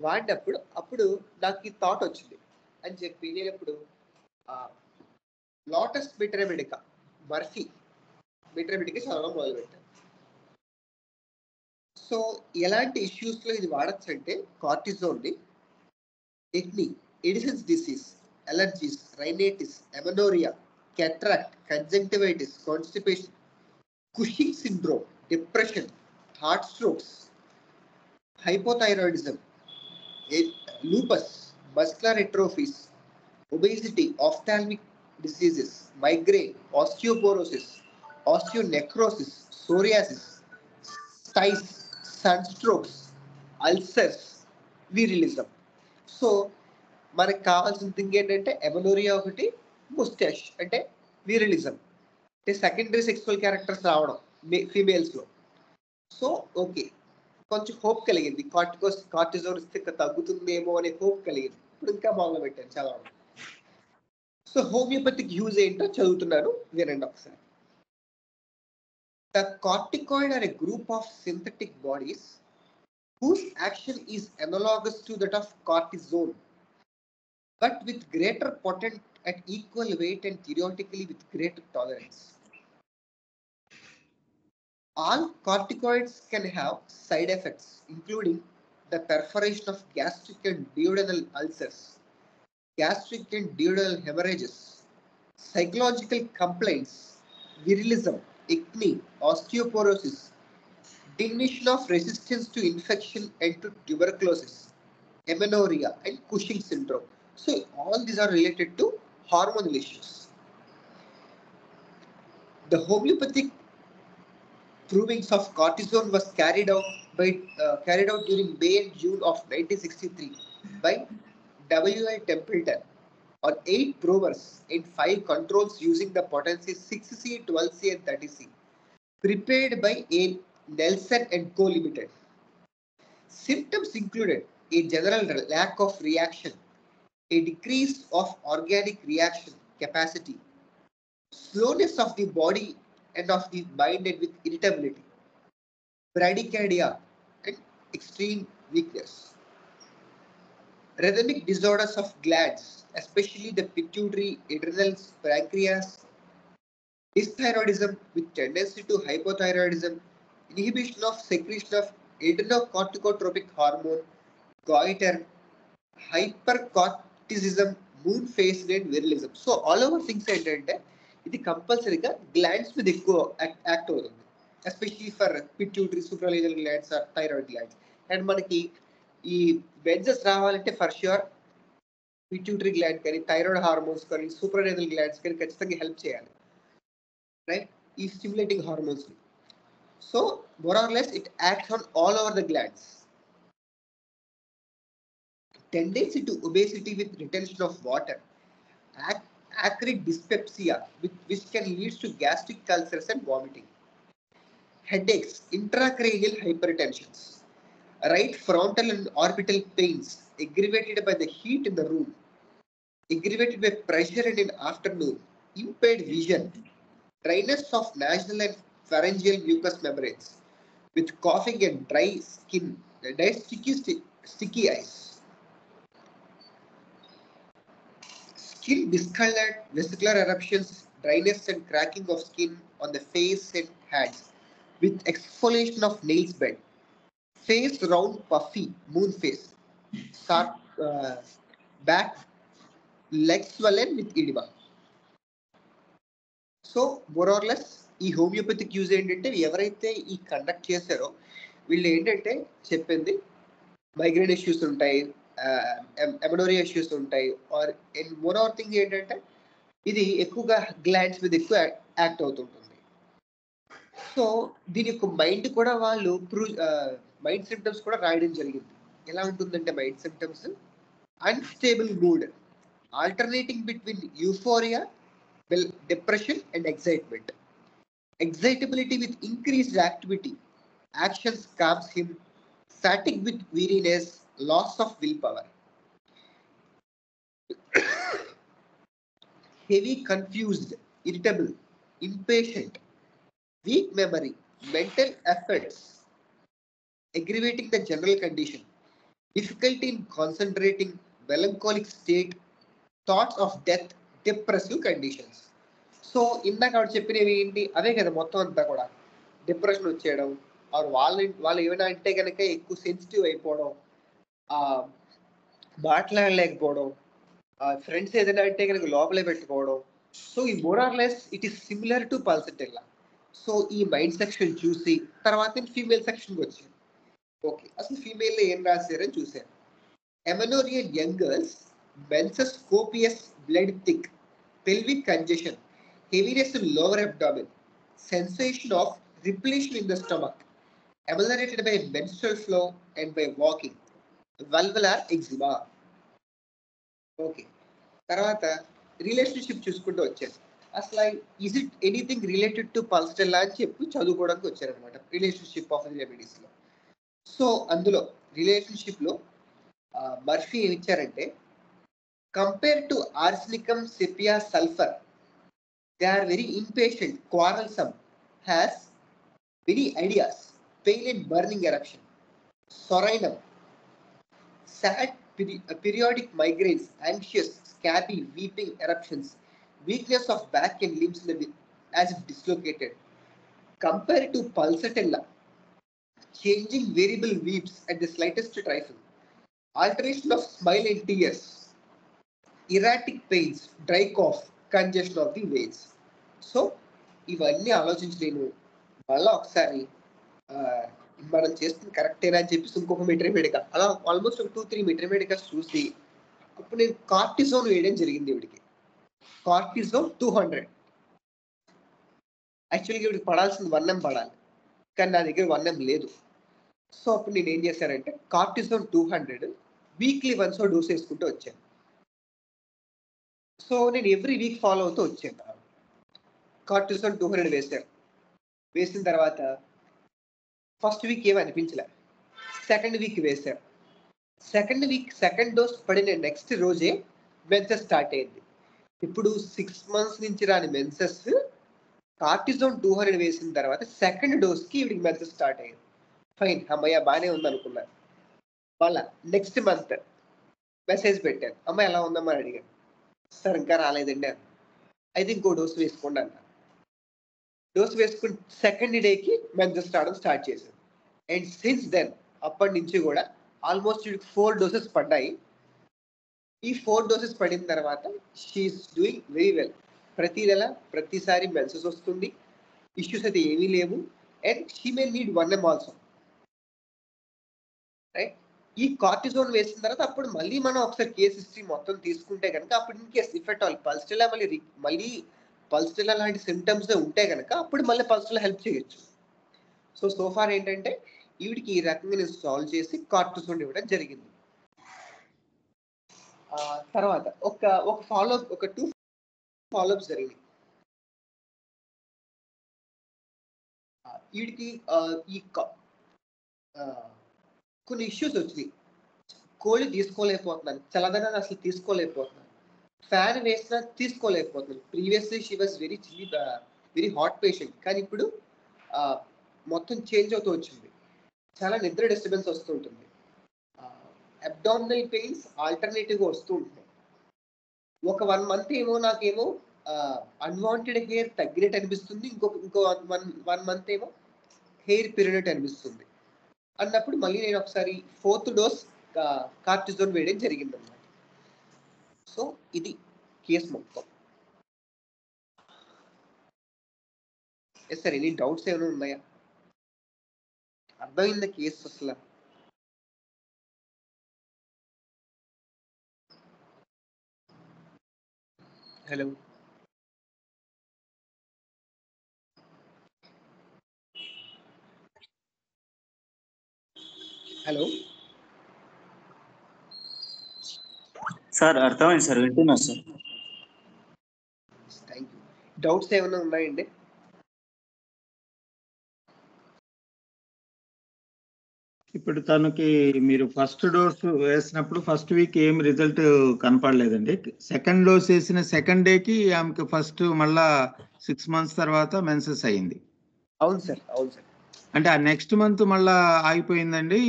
వాడినప్పుడు అప్పుడు నాకు ఈ థాట్ వచ్చింది అని చెప్పి నేను ఇప్పుడు లోటస్ మెటీరియా మర్ఫీ మెటీరియా చదవడం మొదలుపెట్టాను. సో ఎలాంటి ఇష్యూస్ లో ఇది వాడచ్చు అంటే కార్టిజోన్ ని acne, Addison's disease, allergies, rhinitis, amenorrhoea, cataract, conjunctivitis, constipation, Cushing syndrome, depression, heart strokes, hypothyroidism, lupus, muscular atrophies, obesity, ophthalmic diseases, migraine, osteoporosis, osteonecrosis, psoriasis, styes, sunstrokes, ulcers, virilism. So మనకు కావాల్సిన thing ఏంటంటే ఎమనోరియా ఒకటి, moustache అంటే వీరిలిజం అంటే secondary sexual characters రావడం females లో. So okay, కొంచెం hope కలిగింది, కార్టిజోన్ ఇస్తే తగ్గుతుందేమో అనే హోప్ కలిగింది. ఇప్పుడు ఇంకా మొదలు పెట్టాను చదవడం. సో హోమియోపతిక్ యూజ్ ఏంటో చదువుతున్నాను, వినండి ఒకసారి. The corticoid are a group of synthetic bodies whose action is analogous to that of cortisone, but with greater potent at equal weight and theoretically with greater tolerance. All corticoids can have side effects, including the perforation of gastric and duodenal ulcers, gastric and duodenal hemorrhages, psychological complaints, virilism, acne, osteoporosis, diminution of resistance to infection and to tuberculosis, amenorrhea, and Cushing syndrome. So all these are related to hormonal issues. The homeopathic provings of cortisone was carried out during May and June of 1963 by W.I. Templeton on 8 provers in 5 controls using the potencies 6C, 12C, and 30C, prepared by A. Nelson and Co. Limited. Symptoms included a general lack of reaction, a decrease of organic reaction capacity, slowness of the body and of the mind and with irritability, bradycardia, and extreme weakness. Rhythmic disorders of glands, especially the pituitary, adrenals, pancreas, dysthyroidism with tendency to hypothyroidism, inhibition of secretion of adrenocorticotropic hormone, goiter, hypercorticism, moon phase, and virilism. So all over things ఏంటంటే ఇది కంపల్సరీగా glands మీద ఎక్కువ act అవుతుంది, especially for pituitary, suprarenal glands or thyroid glands. And మనకి ఈ బెంజెస్ రావాలంటే ఫర్ ష్యూర్ పిట్యూటరీ గ్లాండ్ కానీ, థైరాయిడ్ హార్మోన్స్ కానీ, సూప్రాలిజల్ గ్లాండ్స్ కానీ ఖచ్చితంగా హెల్ప్ చేయాలి, రైట్? ఈ stimulating hormones. So more or less it acts on all over the glands. Tendency to obesity with retention of water, acrid dyspepsia which can lead to gastric ulcers and vomiting, headaches, intracranial hypertensions, right frontal and orbital pains aggravated by the heat in the room, aggravated by pressure in the afternoon, impaired vision, dryness of nasal and pharyngeal mucous membranes with coughing and dry skin, dry sticky eyes, skin discolored, vesicular eruptions, dryness and cracking of skin on the face and hands with exfoliation of nails bed, face round puffy, moon face, back, legs swollen with edema. So more or less ఈ homoeopathic use ఏంటంటే ఎవరైతే ఈ conduct చేశారో వీళ్ళు ఏంటంటే చెప్పింది migraine issues ఉంటాయి, ఎమనోరియా issues ఉంటాయి, ఆర్ మోర్ ఆర్ థింగ్ ఏంటంటే ఇది ఎక్కువగా గ్లాండ్స్ మీద ఎక్కువ యాక్ట్ అవుతుంటుంది. సో దీని యొక్క మైండ్ కూడా వాళ్ళు మైండ్ సిమ్టమ్స్ కూడా రాయడం జరిగింది. ఎలా ఉంటుందంటే mind symptoms unstable mood alternating between euphoria, depression and excitement, excitability with increased activity, actions calms him, fatigue with weariness, loss of willpower, heavy, confused, irritable, impatient, weak memory, mental efforts, aggravating the general condition, difficulty in concentrating, melancholic state, thoughts of death, depressive conditions. So ఇందాక ఆవిడ చెప్పినవి ఏంటి అవే కదా మొత్తం అంతా కూడా. Depression వచ్చేయడం, ఆరు వాళ్ళు ఏమైనా అంటే కనుక ఎక్కువ సెన్సిటివ్ అయిపోవడం, మాట్లాడలేకపోవడం, ఫ్రెండ్స్ ఏదైనా అంటే కనుక లోపలే పెట్టుకోవడం. సో ఈ more or less it is similar to pulsatilla. So ఈ మైండ్ సెక్షన్ చూసి తర్వాత ఫీమేల్ సెక్షన్కి వచ్చాను. ఓకే, అసలు ఫీమేల్లో ఏం రాశారని చూశాను. Amenorrhoea young girls, menses copious, blood thick, pelvic congestion, heaviness in lower abdomen, sensation of repletion in the stomach, ameliorated by menstrual flow and by walking, valvular eczema. Okay, తర్వాత relationship చూసుకుంటూ వచ్చాను. అసలు is it anything related to pulsatilla అని చెప్పి చదువుకోవడానికి వచ్చారనమాట relationship of the రెమెడీస్లో. So అందులో రిలేషన్షిప్లో మర్ఫీ ఏమి ఇచ్చారంటే, compared to arsenicum, sepia, sulfur, they are very impatient, quarrelsome, has many ideas, pain and burning eruption, sorinum, sad periodic migraines, anxious, scabby, weeping eruptions, weakness of back and limbs as if dislocated. Compared to pulsatilla, changing variable weeps at the slightest trifle, alteration of smile and tears, erratic pains, dry cough, congestion of the veins. So ఇవన్నీ ఆలోచించి నేను మళ్ళీ ఒకసారి మనం చేస్తుంది కరెక్టేనా అని చెప్పేసి ఇంకొక మెట్రమేడికా అలా ఆల్మోస్ట్ ఒక 2-3 మెట్రమేడికాస్ చూసి అప్పుడు నేను కార్టిజోన్ వేయడం జరిగింది. ఇవిడికి కార్టిజోన్ 200. యాక్చువల్గా ఇవిడికి పడాల్సింది 1M పడాలి, కానీ నా దగ్గర 1M లేదు. సో అప్పుడు నేను ఏం చేశానంటే కార్టిజోన్ 200 వీక్లీ వన్స్ డోస్ వేసుకుంటూ వచ్చాను. సో నేను ఎవ్రీ వీక్ ఫాలో అవుతూ వచ్చాను. కార్టిజోన్ 200 వేశాను. వేసిన తర్వాత ఫస్ట్ వీక్ ఏమి అనిపించలే, సెకండ్ వీక్ వేశాను. సెకండ్ డోస్ పడిన నెక్స్ట్ రోజే మెన్సెస్ స్టార్ట్ అయింది. ఇప్పుడు 6 months నుంచి రాని మెన్సెస్ కార్టిజోన్ 200 వేసిన తర్వాత సెకండ్ డోస్కి ఇవిడికి మెన్సెస్ స్టార్ట్ అయ్యింది. ఫైన్, అమ్మయ్య బాగానే ఉంది అనుకున్నాను. మళ్ళా నెక్స్ట్ మంత్ మెసేజ్ పెట్టాను, అమ్మాయి ఎలా ఉందమ్మా అని అడిగాను. సార్ ఇంకా రాలేదండి అన్న. అయితే ఇంకో డోస్ వేసుకోండి అన్న. డోస్ వేసుకుని సెకండ్ డేకి మెన్సెస్ రావడం స్టార్ట్ చేశాను. అండ్ సిన్స్ దెన్ అప్పటి నుంచి కూడా ఆల్మోస్ట్ 4 doses పడ్డాయి. ఈ 4 doses పడిన తర్వాత షీఈస్ డూయింగ్ వెరీ వెల్. ప్రతిసారి మెన్సెస్ వస్తుంది, ఇష్యూస్ అయితే ఏమీ లేవు. And she may need 1M also, right. ఈ కార్టిజోన్ వేసిన తర్వాత అప్పుడు మళ్ళీ మనం ఒకసారి కేస్ హిస్టరీ మొత్తం తీసుకుంటే కనుక అప్పుడు in case if at all pulsatilla మళ్ళీ పల్స్టెల్లా లాంటి సిమ్టమ్స్ ఉంటే కనుక అప్పుడు మళ్ళీ పల్స్టెల్లా హెల్ప్ చేయొచ్చు. సో సోఫార్ ఏంటంటే ఈవిడికి ఈ రకంగా నేను సాల్వ్ చేసి కార్టిసోన్ ఇవ్వడం జరిగింది. తర్వాత ఒక ఫాలోఅప్, ఒక 2 ఫాలోఅప్స్ జరిగినాయి. వీడికి ఈ కొన్ని ఇష్యూస్ వచ్చినాయి. కోళ్ళు తీసుకోలేకపోతున్నాను, చల్లదనాన్ని అసలు తీసుకోలేకపోతున్నాను, ఫ్యాన్ వేసినా తీసుకోలేకపోతున్నాను. Previously she was very hot patient, కానీ ఇప్పుడు మొత్తం చేంజ్ అవుతూ వచ్చింది. చాలా నిద్ర డిస్టర్బెన్స్ వస్తూ ఉంటుంది. అబ్డామినల్ పెయిన్స్ ఆల్టర్నేటివ్గా వస్తూ ఉంటాయి. ఒక 1 month ఏమో నాకేమో అన్వాంటెడ్ హెయిర్ తగ్గినట్టు అనిపిస్తుంది, ఇంకో 1 month ఏమో హెయిర్ పెరిగినట్టు అనిపిస్తుంది. అన్నప్పుడు మళ్ళీ నేను ఒకసారి 4th డోస్ కార్టిసోన్ వేయడం జరిగింది అన్నమాట. సో ఇది కేసు మొత్తం. ఎస్ సార్, ఎనీ డౌట్స్ ఏమైనా ఉన్నాయా? అర్థమైందా కేసు అసలు? హలో హలో సార్ అర్థమైంది సార్, వింటున్నా సార్. Thank you. డౌట్స్ ఏమైనా ఉన్నాయండి? ఇప్పుడు తనకి మీరు ఫస్ట్ డోస్ వేసినప్పుడు ఫస్ట్ వీక్ ఏం రిజల్ట్ కనపడలేదండి. సెకండ్ డోస్ వేసిన సెకండ్ డేకి ఆమెకి ఫస్ట్ మళ్ళా 6 months తర్వాత మెన్సెస్ అయింది. అవును సార్, అవును సార్. అంటే ఆ నెక్స్ట్ మంత్ మళ్ళా ఆగిపోయిందండి,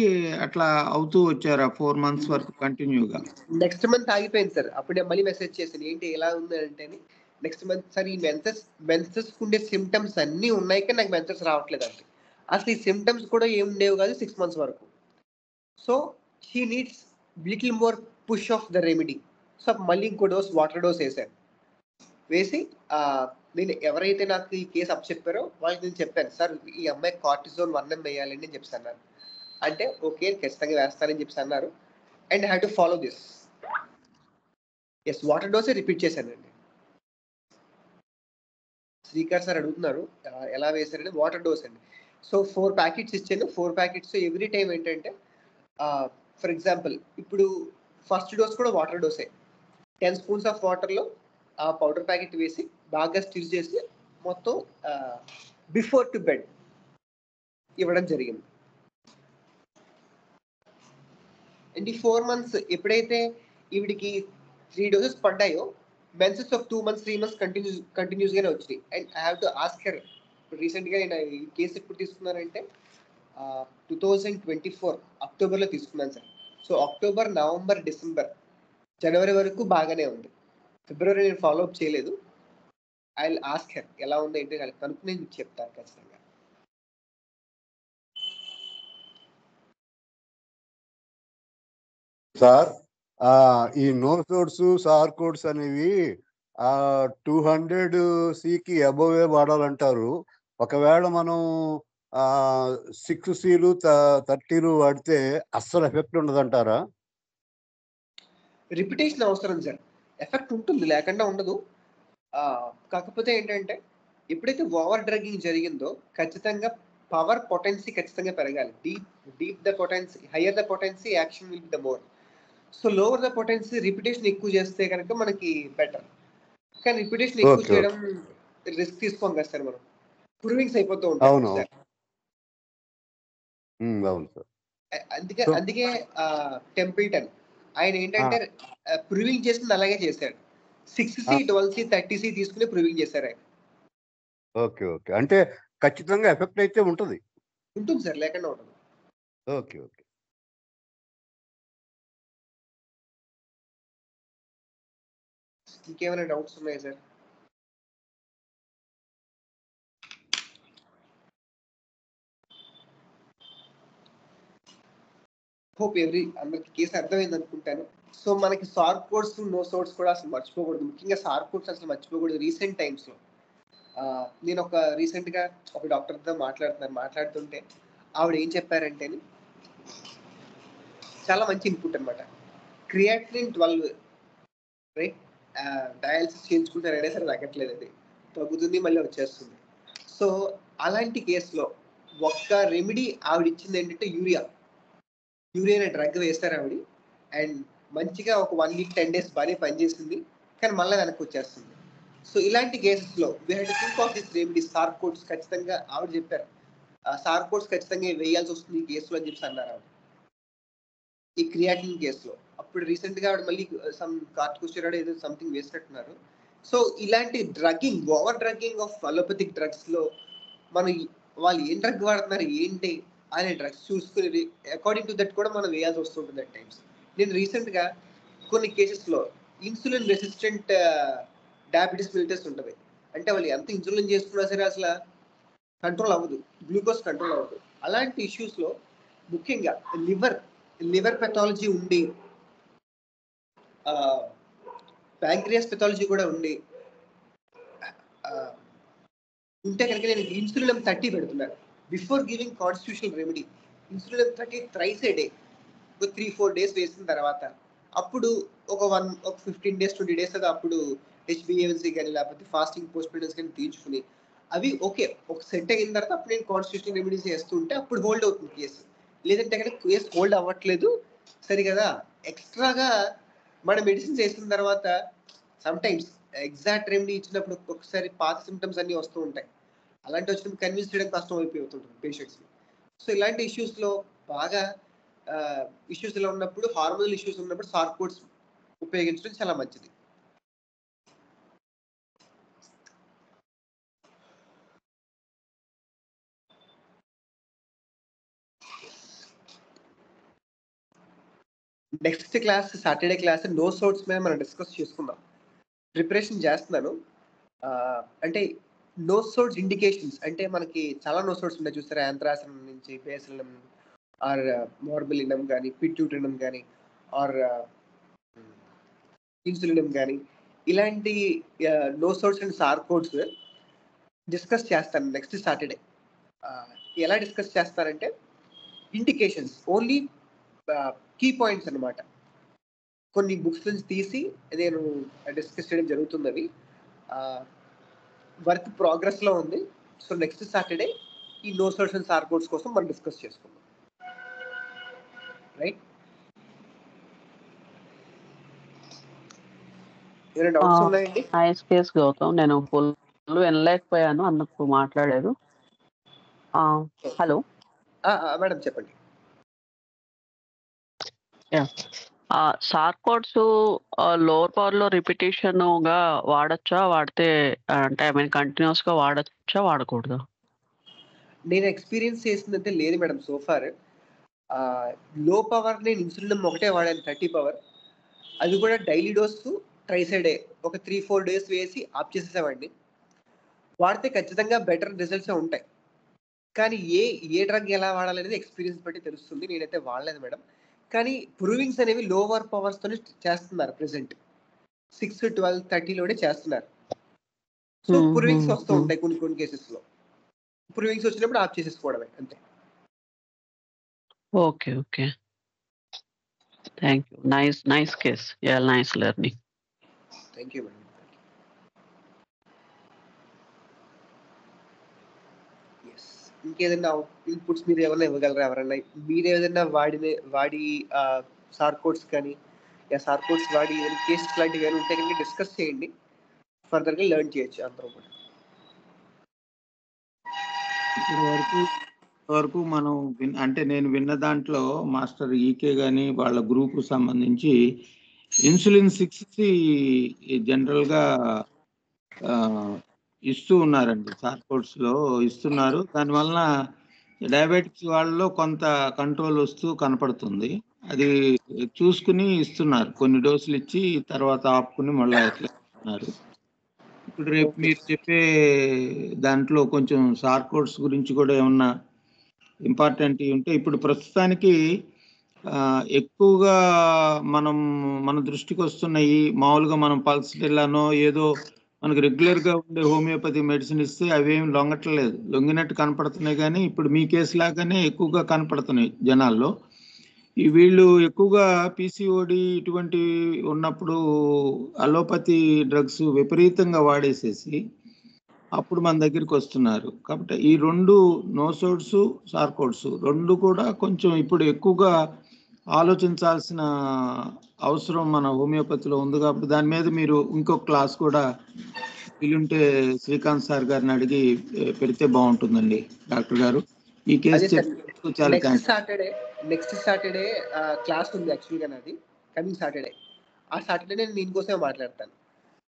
అట్లా అవుతూ వచ్చారా 4 months వరకు కంటిన్యూగా? నెక్స్ట్ మంత్ ఆగిపోయింది సార్. అప్పుడు నేను మళ్ళీ మెసేజ్ చేశాను, ఏంటి ఎలా ఉంది అంటే, నెక్స్ట్ మంత్ సార్ ఈ మెన్సెస్ ఉండే సిమ్టమ్స్ అన్నీ ఉన్నాయి కానీ నాకు మెన్సెస్ రావట్లేదు అంటే. అసలు ఈ సిమ్టమ్స్ కూడా ఏం ఉండేవి కాదు 6 months వరకు. So she needs little more push of the remedy. So మళ్ళీ ఇంకో డోస్ వాటర్ డోస్ వేసాను. వేసి నేను ఎవరైతే నాకు ఈ కేసు అప్ చెప్పారో వాళ్ళకి నేను చెప్పాను, సార్ ఈ అమ్మాయి కార్టిసోన్ 1 ml వేయాలని అని చెప్పి అన్నారు. అంటే ఓకే ఖచ్చితంగా వేస్తానని చెప్పి అన్నారు. And have to follow this. Yes, water డోసే రిపీట్ చేశానండి. శ్రీకర్ సార్ అడుగుతున్నారు ఎలా వేశారని. వాటర్ డోస్ అండి. సో 4 ప్యాకెట్స్ ఇచ్చాను. 4 ప్యాకెట్స్ ఎవ్రీ టైం ఏంటంటే, ఫర్ ఎగ్జాంపుల్ ఇప్పుడు ఫస్ట్ డోస్ కూడా వాటర్ డోసే. 10 spoons ఆఫ్ వాటర్లో ఆ పౌడర్ ప్యాకెట్ వేసి బాగా స్టిర్ చేసి మొత్తం బిఫోర్ టు బెడ్ ఇవ్వడం జరిగింది. అండ్ ఈ 4 months ఎప్పుడైతే ఈవిడికి 3 doses పడ్డాయో, మెన్సెస్ ఆఫ్ 2 months 3 months కంటిన్యూస్గానే వచ్చినాయి. And I have to ask her. రీసెంట్గా నేను ఈ కేసు ఎప్పుడు తీసుకున్నానంటే 2024 అక్టోబర్లో తీసుకున్నాను సార్. సో అక్టోబర్, నవంబర్, డిసెంబర్, జనవరి వరకు బాగానే ఉంది. ఫిబ్రవరి నేను ఫాలోఅప్ చేయలేదు. ఐ విల్ ఆస్క్ హర్ ఎలా ఉంది ఏంటి కనుక్కుని నేను చెప్తాను ఖచ్చితంగా. సార్ ఈ నో సోడ్స్ సార్ కోడ్స్ అనేవి 200 cకి అబోవే వాడాలంటారు. ఒకవేళ మనం 6 Cలు 30లు వాడితే అస్సలు ఎఫెక్ట్ ఉండదంటారా? రిపిటేషన్ అవసరం సార్. ఎఫెక్ట్ ఉంటుంది, లేకుండా ఉండదు. కాకపోతే ఏంటంటే ఎప్పుడైతే ఓవర్ డ్రగ్గింగ్ జరిగిందో ఖచ్చితంగా పవర్ పొటెన్సీ ఖచ్చితంగా పెరగాలి. Deep the potency, higher the potency, action will be the more. So lower the potency, repetition ఎక్కువ చేస్తే కనుక మనకి బెటర్. కానీ రిపిటేషన్ ఎక్కువ చేయడం రిస్క్ తీసుకోం కదా సార్ మనం. ప్రూవింగ్స్ అయిపోతూ ఉంటాయి. అవును సార్. అందుకే టెంపుల్టన్ ఆయన ఏంటంటే ప్రూవింగ్ చేసింది అలాగే చేశాడు. 6C 12C 30C తీసుకుని ప్రూవింగ్ చేశారు ఆయన. ఓకే ఓకే, అంటే ఖచ్చితంగా ఎఫెక్ట్ అయితే ఉంటుంది సార్, లేకుండా ఉండదు. Okay okay. ఇంకేమైనా డౌట్స్ ఉన్నాయా సార్? హోప్ అందరికి కేసు అర్థమైంది అనుకుంటాను. సో మనకి సార్ కోడ్స్, నో సోర్స్ కూడా అసలు మర్చిపోకూడదు. ముఖ్యంగా సార్ కోడ్స్ అసలు మర్చిపోకూడదు. రీసెంట్ టైమ్స్లో నేను రీసెంట్గా ఒక డాక్టర్తో మాట్లాడుతుంటే ఆవిడ ఏం చెప్పారంటే, చాలా మంచి ఇన్పుట్ అనమాట. క్రియాటినిన్ 12 రైట్, డయాలసిస్ చేయించుకుంటారైనా సరే తగ్గట్లేదు, అది తగ్గుతుంది మళ్ళీ వచ్చేస్తుంది. సో అలాంటి కేసులో ఒక్క రెమెడీ ఆవిడ ఇచ్చింది ఏంటంటే యూరియా అనే డ్రగ్ వేస్తారు ఆవిడ, అండ్ మంచిగా ఒక 1 వీక్ 10 days బాగానే పనిచేసింది, కానీ మళ్ళీ వెనక్కి వచ్చేస్తుంది. సో ఇలాంటి కేసెస్లో we had to think of this remedy. Sarcodes ఖచ్చితంగా ఆవిడ చెప్పారు, సార్కోట్స్ ఖచ్చితంగా వేయాల్సి వస్తుంది ఈ కేసులో అని చెప్పి అన్నారు ఆవిడ, ఈ క్రియాటిన్ కేసులో. అప్పుడు రీసెంట్ గా ఆవిడ మళ్ళీ సమ్ కార్టికోస్టెరాయిడ్ ఏదో సంథింగ్ వేసినట్టున్నారు. సో ఇలాంటి drugging, over drugging of allopathic drugs లో మనం వాళ్ళు ఏం డ్రగ్ వాడుతున్నారు ఏంటి అనే డ్రగ్స్ చూసుకుని అకార్డింగ్ టు దట్ కూడా మనం వేయాల్సి వస్తుంటుంది అట్ టైమ్స్. నేను రీసెంట్ గా కొన్ని కేసెస్ లో ఇన్సులిన్ రెసిస్టెంట్ డయాబెటీస్ మిలిటస్ ఉంటుంది, అంటే వాళ్ళు ఎంత ఇన్సులిన్ చేసుకున్నా సరే అసలు కంట్రోల్ అవ్వదు, గ్లూకోజ్ కంట్రోల్ అవ్వదు. అలాంటి ఇష్యూస్ లో ముఖ్యంగా లివర్ పెథాలజీ ఉండి, ప్యాంక్రియాస్ పెథాలజీ కూడా ఉండి ఉంటే కనుక నేను ఇన్సులిన్ 30 పెడుతున్నాను before giving constitutional remedy. Insulin 30 thrice a day, ఒక 3-4 days వేసిన తర్వాత అప్పుడు ఒక 15 days 20 days కదా అప్పుడు హెచ్బిఏవన్సీ కానీ లేకపోతే ఫాస్టింగ్ పోస్ట్పోనెన్స్ కానీ తీర్చుకుని అవి ఓకే ఒక సెట్ అయిన తర్వాత అప్పుడు నేను కాన్స్టిట్యూషనల్ రెమెడీస్ చేస్తూ ఉంటే అప్పుడు హోల్డ్ అవుతుంది కేసు. లేదంటే కనుక కేసు హోల్డ్ అవ్వట్లేదు సరి కదా, ఎక్స్ట్రాగా మన మెడిసిన్స్ వేసిన తర్వాత సమ్ టైమ్స్ ఎగ్జాక్ట్ రెమెడీ ఇచ్చినప్పుడు ఒక్కొక్కసారి పాత సిమ్టమ్స్ అన్ని వస్తూ ఉంటాయి. అలాంటి వచ్చినప్పుడు కన్విన్స్ చేయడం కష్టం అయిపోతుంటుంది పేషెంట్స్ని. సో ఇలాంటి ఇష్యూస్లో బాగా ఇష్యూస్ ఇలా ఉన్నప్పుడు, హార్మోనల్ ఇష్యూస్ ఉన్నప్పుడు సార్కోట్స్ ఉపయోగించడం చాలా మంచిది. నెక్స్ట్ క్లాస్ సాటర్డే క్లాస్ నో సోర్ట్స్ మీద మనం డిస్కస్ చేసుకుందాం. ప్రిపరేషన్ చేస్తున్నాను. అంటే నో సోర్ట్స్ ఇండికేషన్స్ అంటే మనకి చాలా నో సోర్ట్స్ ఉన్నాయి చూస్తారా, యాంత్రాసనం నుంచి బేసిలం ఆర్ మోర్బిలినం కానీ, పిట్యూటరినం కానీ, ఆర్ ఇన్సులినం కానీ, ఇలాంటి నో సోర్ట్స్ అండ్ సార్కోట్స్ డిస్కస్ చేస్తాను నెక్స్ట్ సాటర్డే. ఎలా డిస్కస్ చేస్తానంటే ఇండికేషన్స్ ఓన్లీ కీ పాయింట్స్ అన్నమాట. కొన్ని బుక్స్ నుంచి తీసి నేను డిస్కస్ చేయడం జరుగుతున్నది. వర్క్ ప్రోగ్రెస్ లో ఉంది. సో నెక్స్ట్ సాటర్డే ఈ నో సోర్ట్స్ అండ్ సార్కోట్స్ కోసం మనం డిస్కస్ చేసుకుందాం. రైట్? ఏమైనా డౌట్స్ ఉన్నాయండి? నైస్ కేస్ గౌతమ్, నేను ఫుల్ వినలేకపోయాను అందుకు మాట్లాడారు. హలో మేడం చెప్పండి. సార్కోట్స్ లోవర్ పవర్ లో రిపిటేషన్ గా వాడచ్చా, వాడితే అంటే ఐ మీన్ కంటిన్యూస్ గా వాడచ్చా వాడకూడదు? నేను ఎక్స్పీరియన్స్ చేసిందంటే లేదు మేడం సోఫార్. లో పవర్ నేను ఇన్సులిన్ ఒకటే వాడాను 30 పవర్, అది కూడా డైలీ డోస్ ట్రైస్ ఏ డే, ఒక 3-4 days వేసి ఆఫ్ చేసేసామండి. వాడితే ఖచ్చితంగా బెటర్ రిజల్ట్స్ ఉంటాయి, కానీ ఏ డ్రగ్ ఎలా వాడాలనేది ఎక్స్పీరియన్స్ బట్టి తెలుస్తుంది. నేనైతే వాడలేదు మేడం, కానీ ప్రూవింగ్స్ అనేవి లోవర్ పవర్స్ తోనే చేస్తున్నారు ప్రెసెంట్. 6, 12, 30లోనే చేస్తున్నారు. సో ప్రూవింగ్స్ వస్తూ ఉంటాయి కొన్ని కేసెస్ లో. ప్రూవింగ్స్ వచ్చినప్పుడు ఆఫ్ చేసేసుకోవడమే అంతే. Okay okay, thank you. Nice case, nice learning. Thank you madam. ఇంకేదైనా ఇన్పుట్స్ మీరు ఏమైనా ఇవ్వగలరా? ఎవరన్నా మీరు ఏదైనా వాడి సార్కోట్స్ కానీ సార్కోట్స్ వాడి ఏదైనా కేసెస్ లాంటివి ఏమైనా ఉంటే కనుక డిస్కస్ చేయండి, ఫర్దర్గా లెర్న్ చేయొచ్చు అందరూ కూడా. వరకు మనం అంటే నేను విన్న దాంట్లో మాస్టర్ ఈకే కానీ వాళ్ళ గ్రూప్ సంబంధించి ఇన్సులిన్ 6 జనరల్గా ఇస్తూ ఉన్నారండి, సార్కోట్స్ లో ఇస్తున్నారు. దానివల్ల డయాబెటిక్స్ వాళ్ళలో కొంత కంట్రోల్ వస్తూ కనపడుతుంది. అది చూసుకుని ఇస్తున్నారు, కొన్ని డోసులు ఇచ్చి తర్వాత ఆపుకుని మళ్ళీ ఎట్లా ఇస్తున్నారు. ఇప్పుడు రేపు మీరు చెప్పే దాంట్లో కొంచెం సార్కోట్స్ గురించి కూడా ఏమన్నా ఇంపార్టెంట్ ఉంటే, ఇప్పుడు ప్రస్తుతానికి ఎక్కువగా మన దృష్టికి వస్తున్నాయి. మామూలుగా మనం పల్స్టిల్లానో ఏదో మనకు రెగ్యులర్గా ఉండే హోమియోపతి మెడిసిన్ ఇస్తే అవేమి లొంగట్లేదు, లొంగినట్టు కనపడుతున్నాయి. కానీ ఇప్పుడు మీ కేసు లాగానే ఎక్కువగా కనపడుతున్నాయి జనాల్లో. వీళ్ళు ఎక్కువగా పీసీఓడి ఇటువంటి ఉన్నప్పుడు అలోపతి డ్రగ్స్ విపరీతంగా వాడేసేసి అప్పుడు మన దగ్గరికి వస్తున్నారు. కాబట్టి ఈ 2 నోసోడ్స్, సార్కోడ్స్ 2 కూడా కొంచెం ఇప్పుడు ఎక్కువగా ఆలోచించాల్సిన అవసరం మన హోమియోపతిలో ఉంది. కాబట్టి దాని మీద మీరు ఇంకో క్లాస్ కూడా వీలుంటే శ్రీకాంత్ సార్ గారిని అడిగి పెడితే బాగుంటుందండి డాక్టర్ గారు. ఈ కేసు చెప్పినందుకు చాలా థ్యాంక్స్. నెక్స్ట్ సాటర్డే క్లాస్ ఉంది యాక్చువల్గా నాది, కమింగ్ సాటర్డే. ఆ సాటర్డే నేను దీనికోసమే మాట్లాడతాను.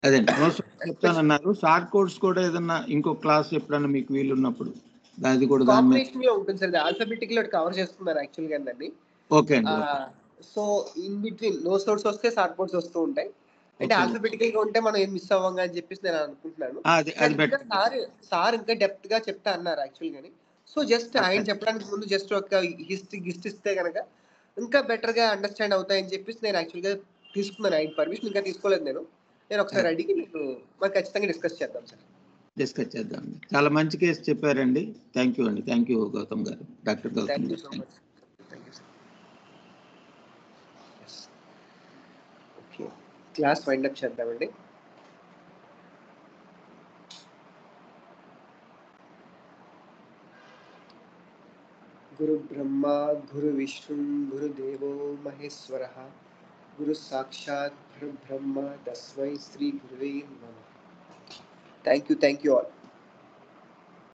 అదేండి నోసోడ్స్ చెప్తానన్నారు. సార్కోడ్స్ కూడా ఏదన్నా ఇంకో క్లాస్ ఎప్పుడన్నా మీకు వీలున్నప్పుడు అది కూడా దాని మీద కాంబినేషన్ లో ఉంటుంది సార్. ఆల్ఫాబెటిక్ లో కవర్ చేస్తున్నారు యాక్చువల్గా దాన్ని. ఓకే అండి. సో ఇన్ బిట్వీన్ నోసోడ్స్ వస్తే సార్కోడ్స్ వస్తూ ఉంటాయి. అంటే ఆల్ఫాబెటికల్ గా ఉంటే మనం ఏం మిస్ అవ్వంగా అని చెప్పేసి నేను అనుకుంటున్నాను. సార్ ఇంకా డెప్త్ గా చెప్తా అన్నారు యాక్చువల్ గాని. సో జస్ట్ ఆయన చెప్పడానికి ముందు జస్ట్ ఒక గిస్ట్ ఇస్తే కనుక ఇంకా బెటర్ గా అండర్స్టాండ్ అవుతాయని చెప్పేసి నేను యాక్చువల్ గా తీసుకున్నాను. ఆయన పర్మిషన్ ఇంకా తీసుకోలేదు నేను ఒకసారి అడిగి మీకు మరి ఖచ్చితంగా డిస్కస్ చేద్దాం సార్. డిస్కస్ చేద్దాం. చాలా మంచి కేసు చెప్పారండి. థ్యాంక్ యూ అండి. థ్యాంక్ యూ గౌతమ్ గారు, డాక్టర్ గౌతమ్ గారు. ఓకే, క్లాస్ వైండ్ అప్ చేద్దామండి. గురు బ్రహ్మ గురు విష్ణు గురుదేవో మహేశ్వరః గురు సాక్షాత్ పరబ్రహ్మ తస్మై శ్రీ గురువే నమః. Thank you all.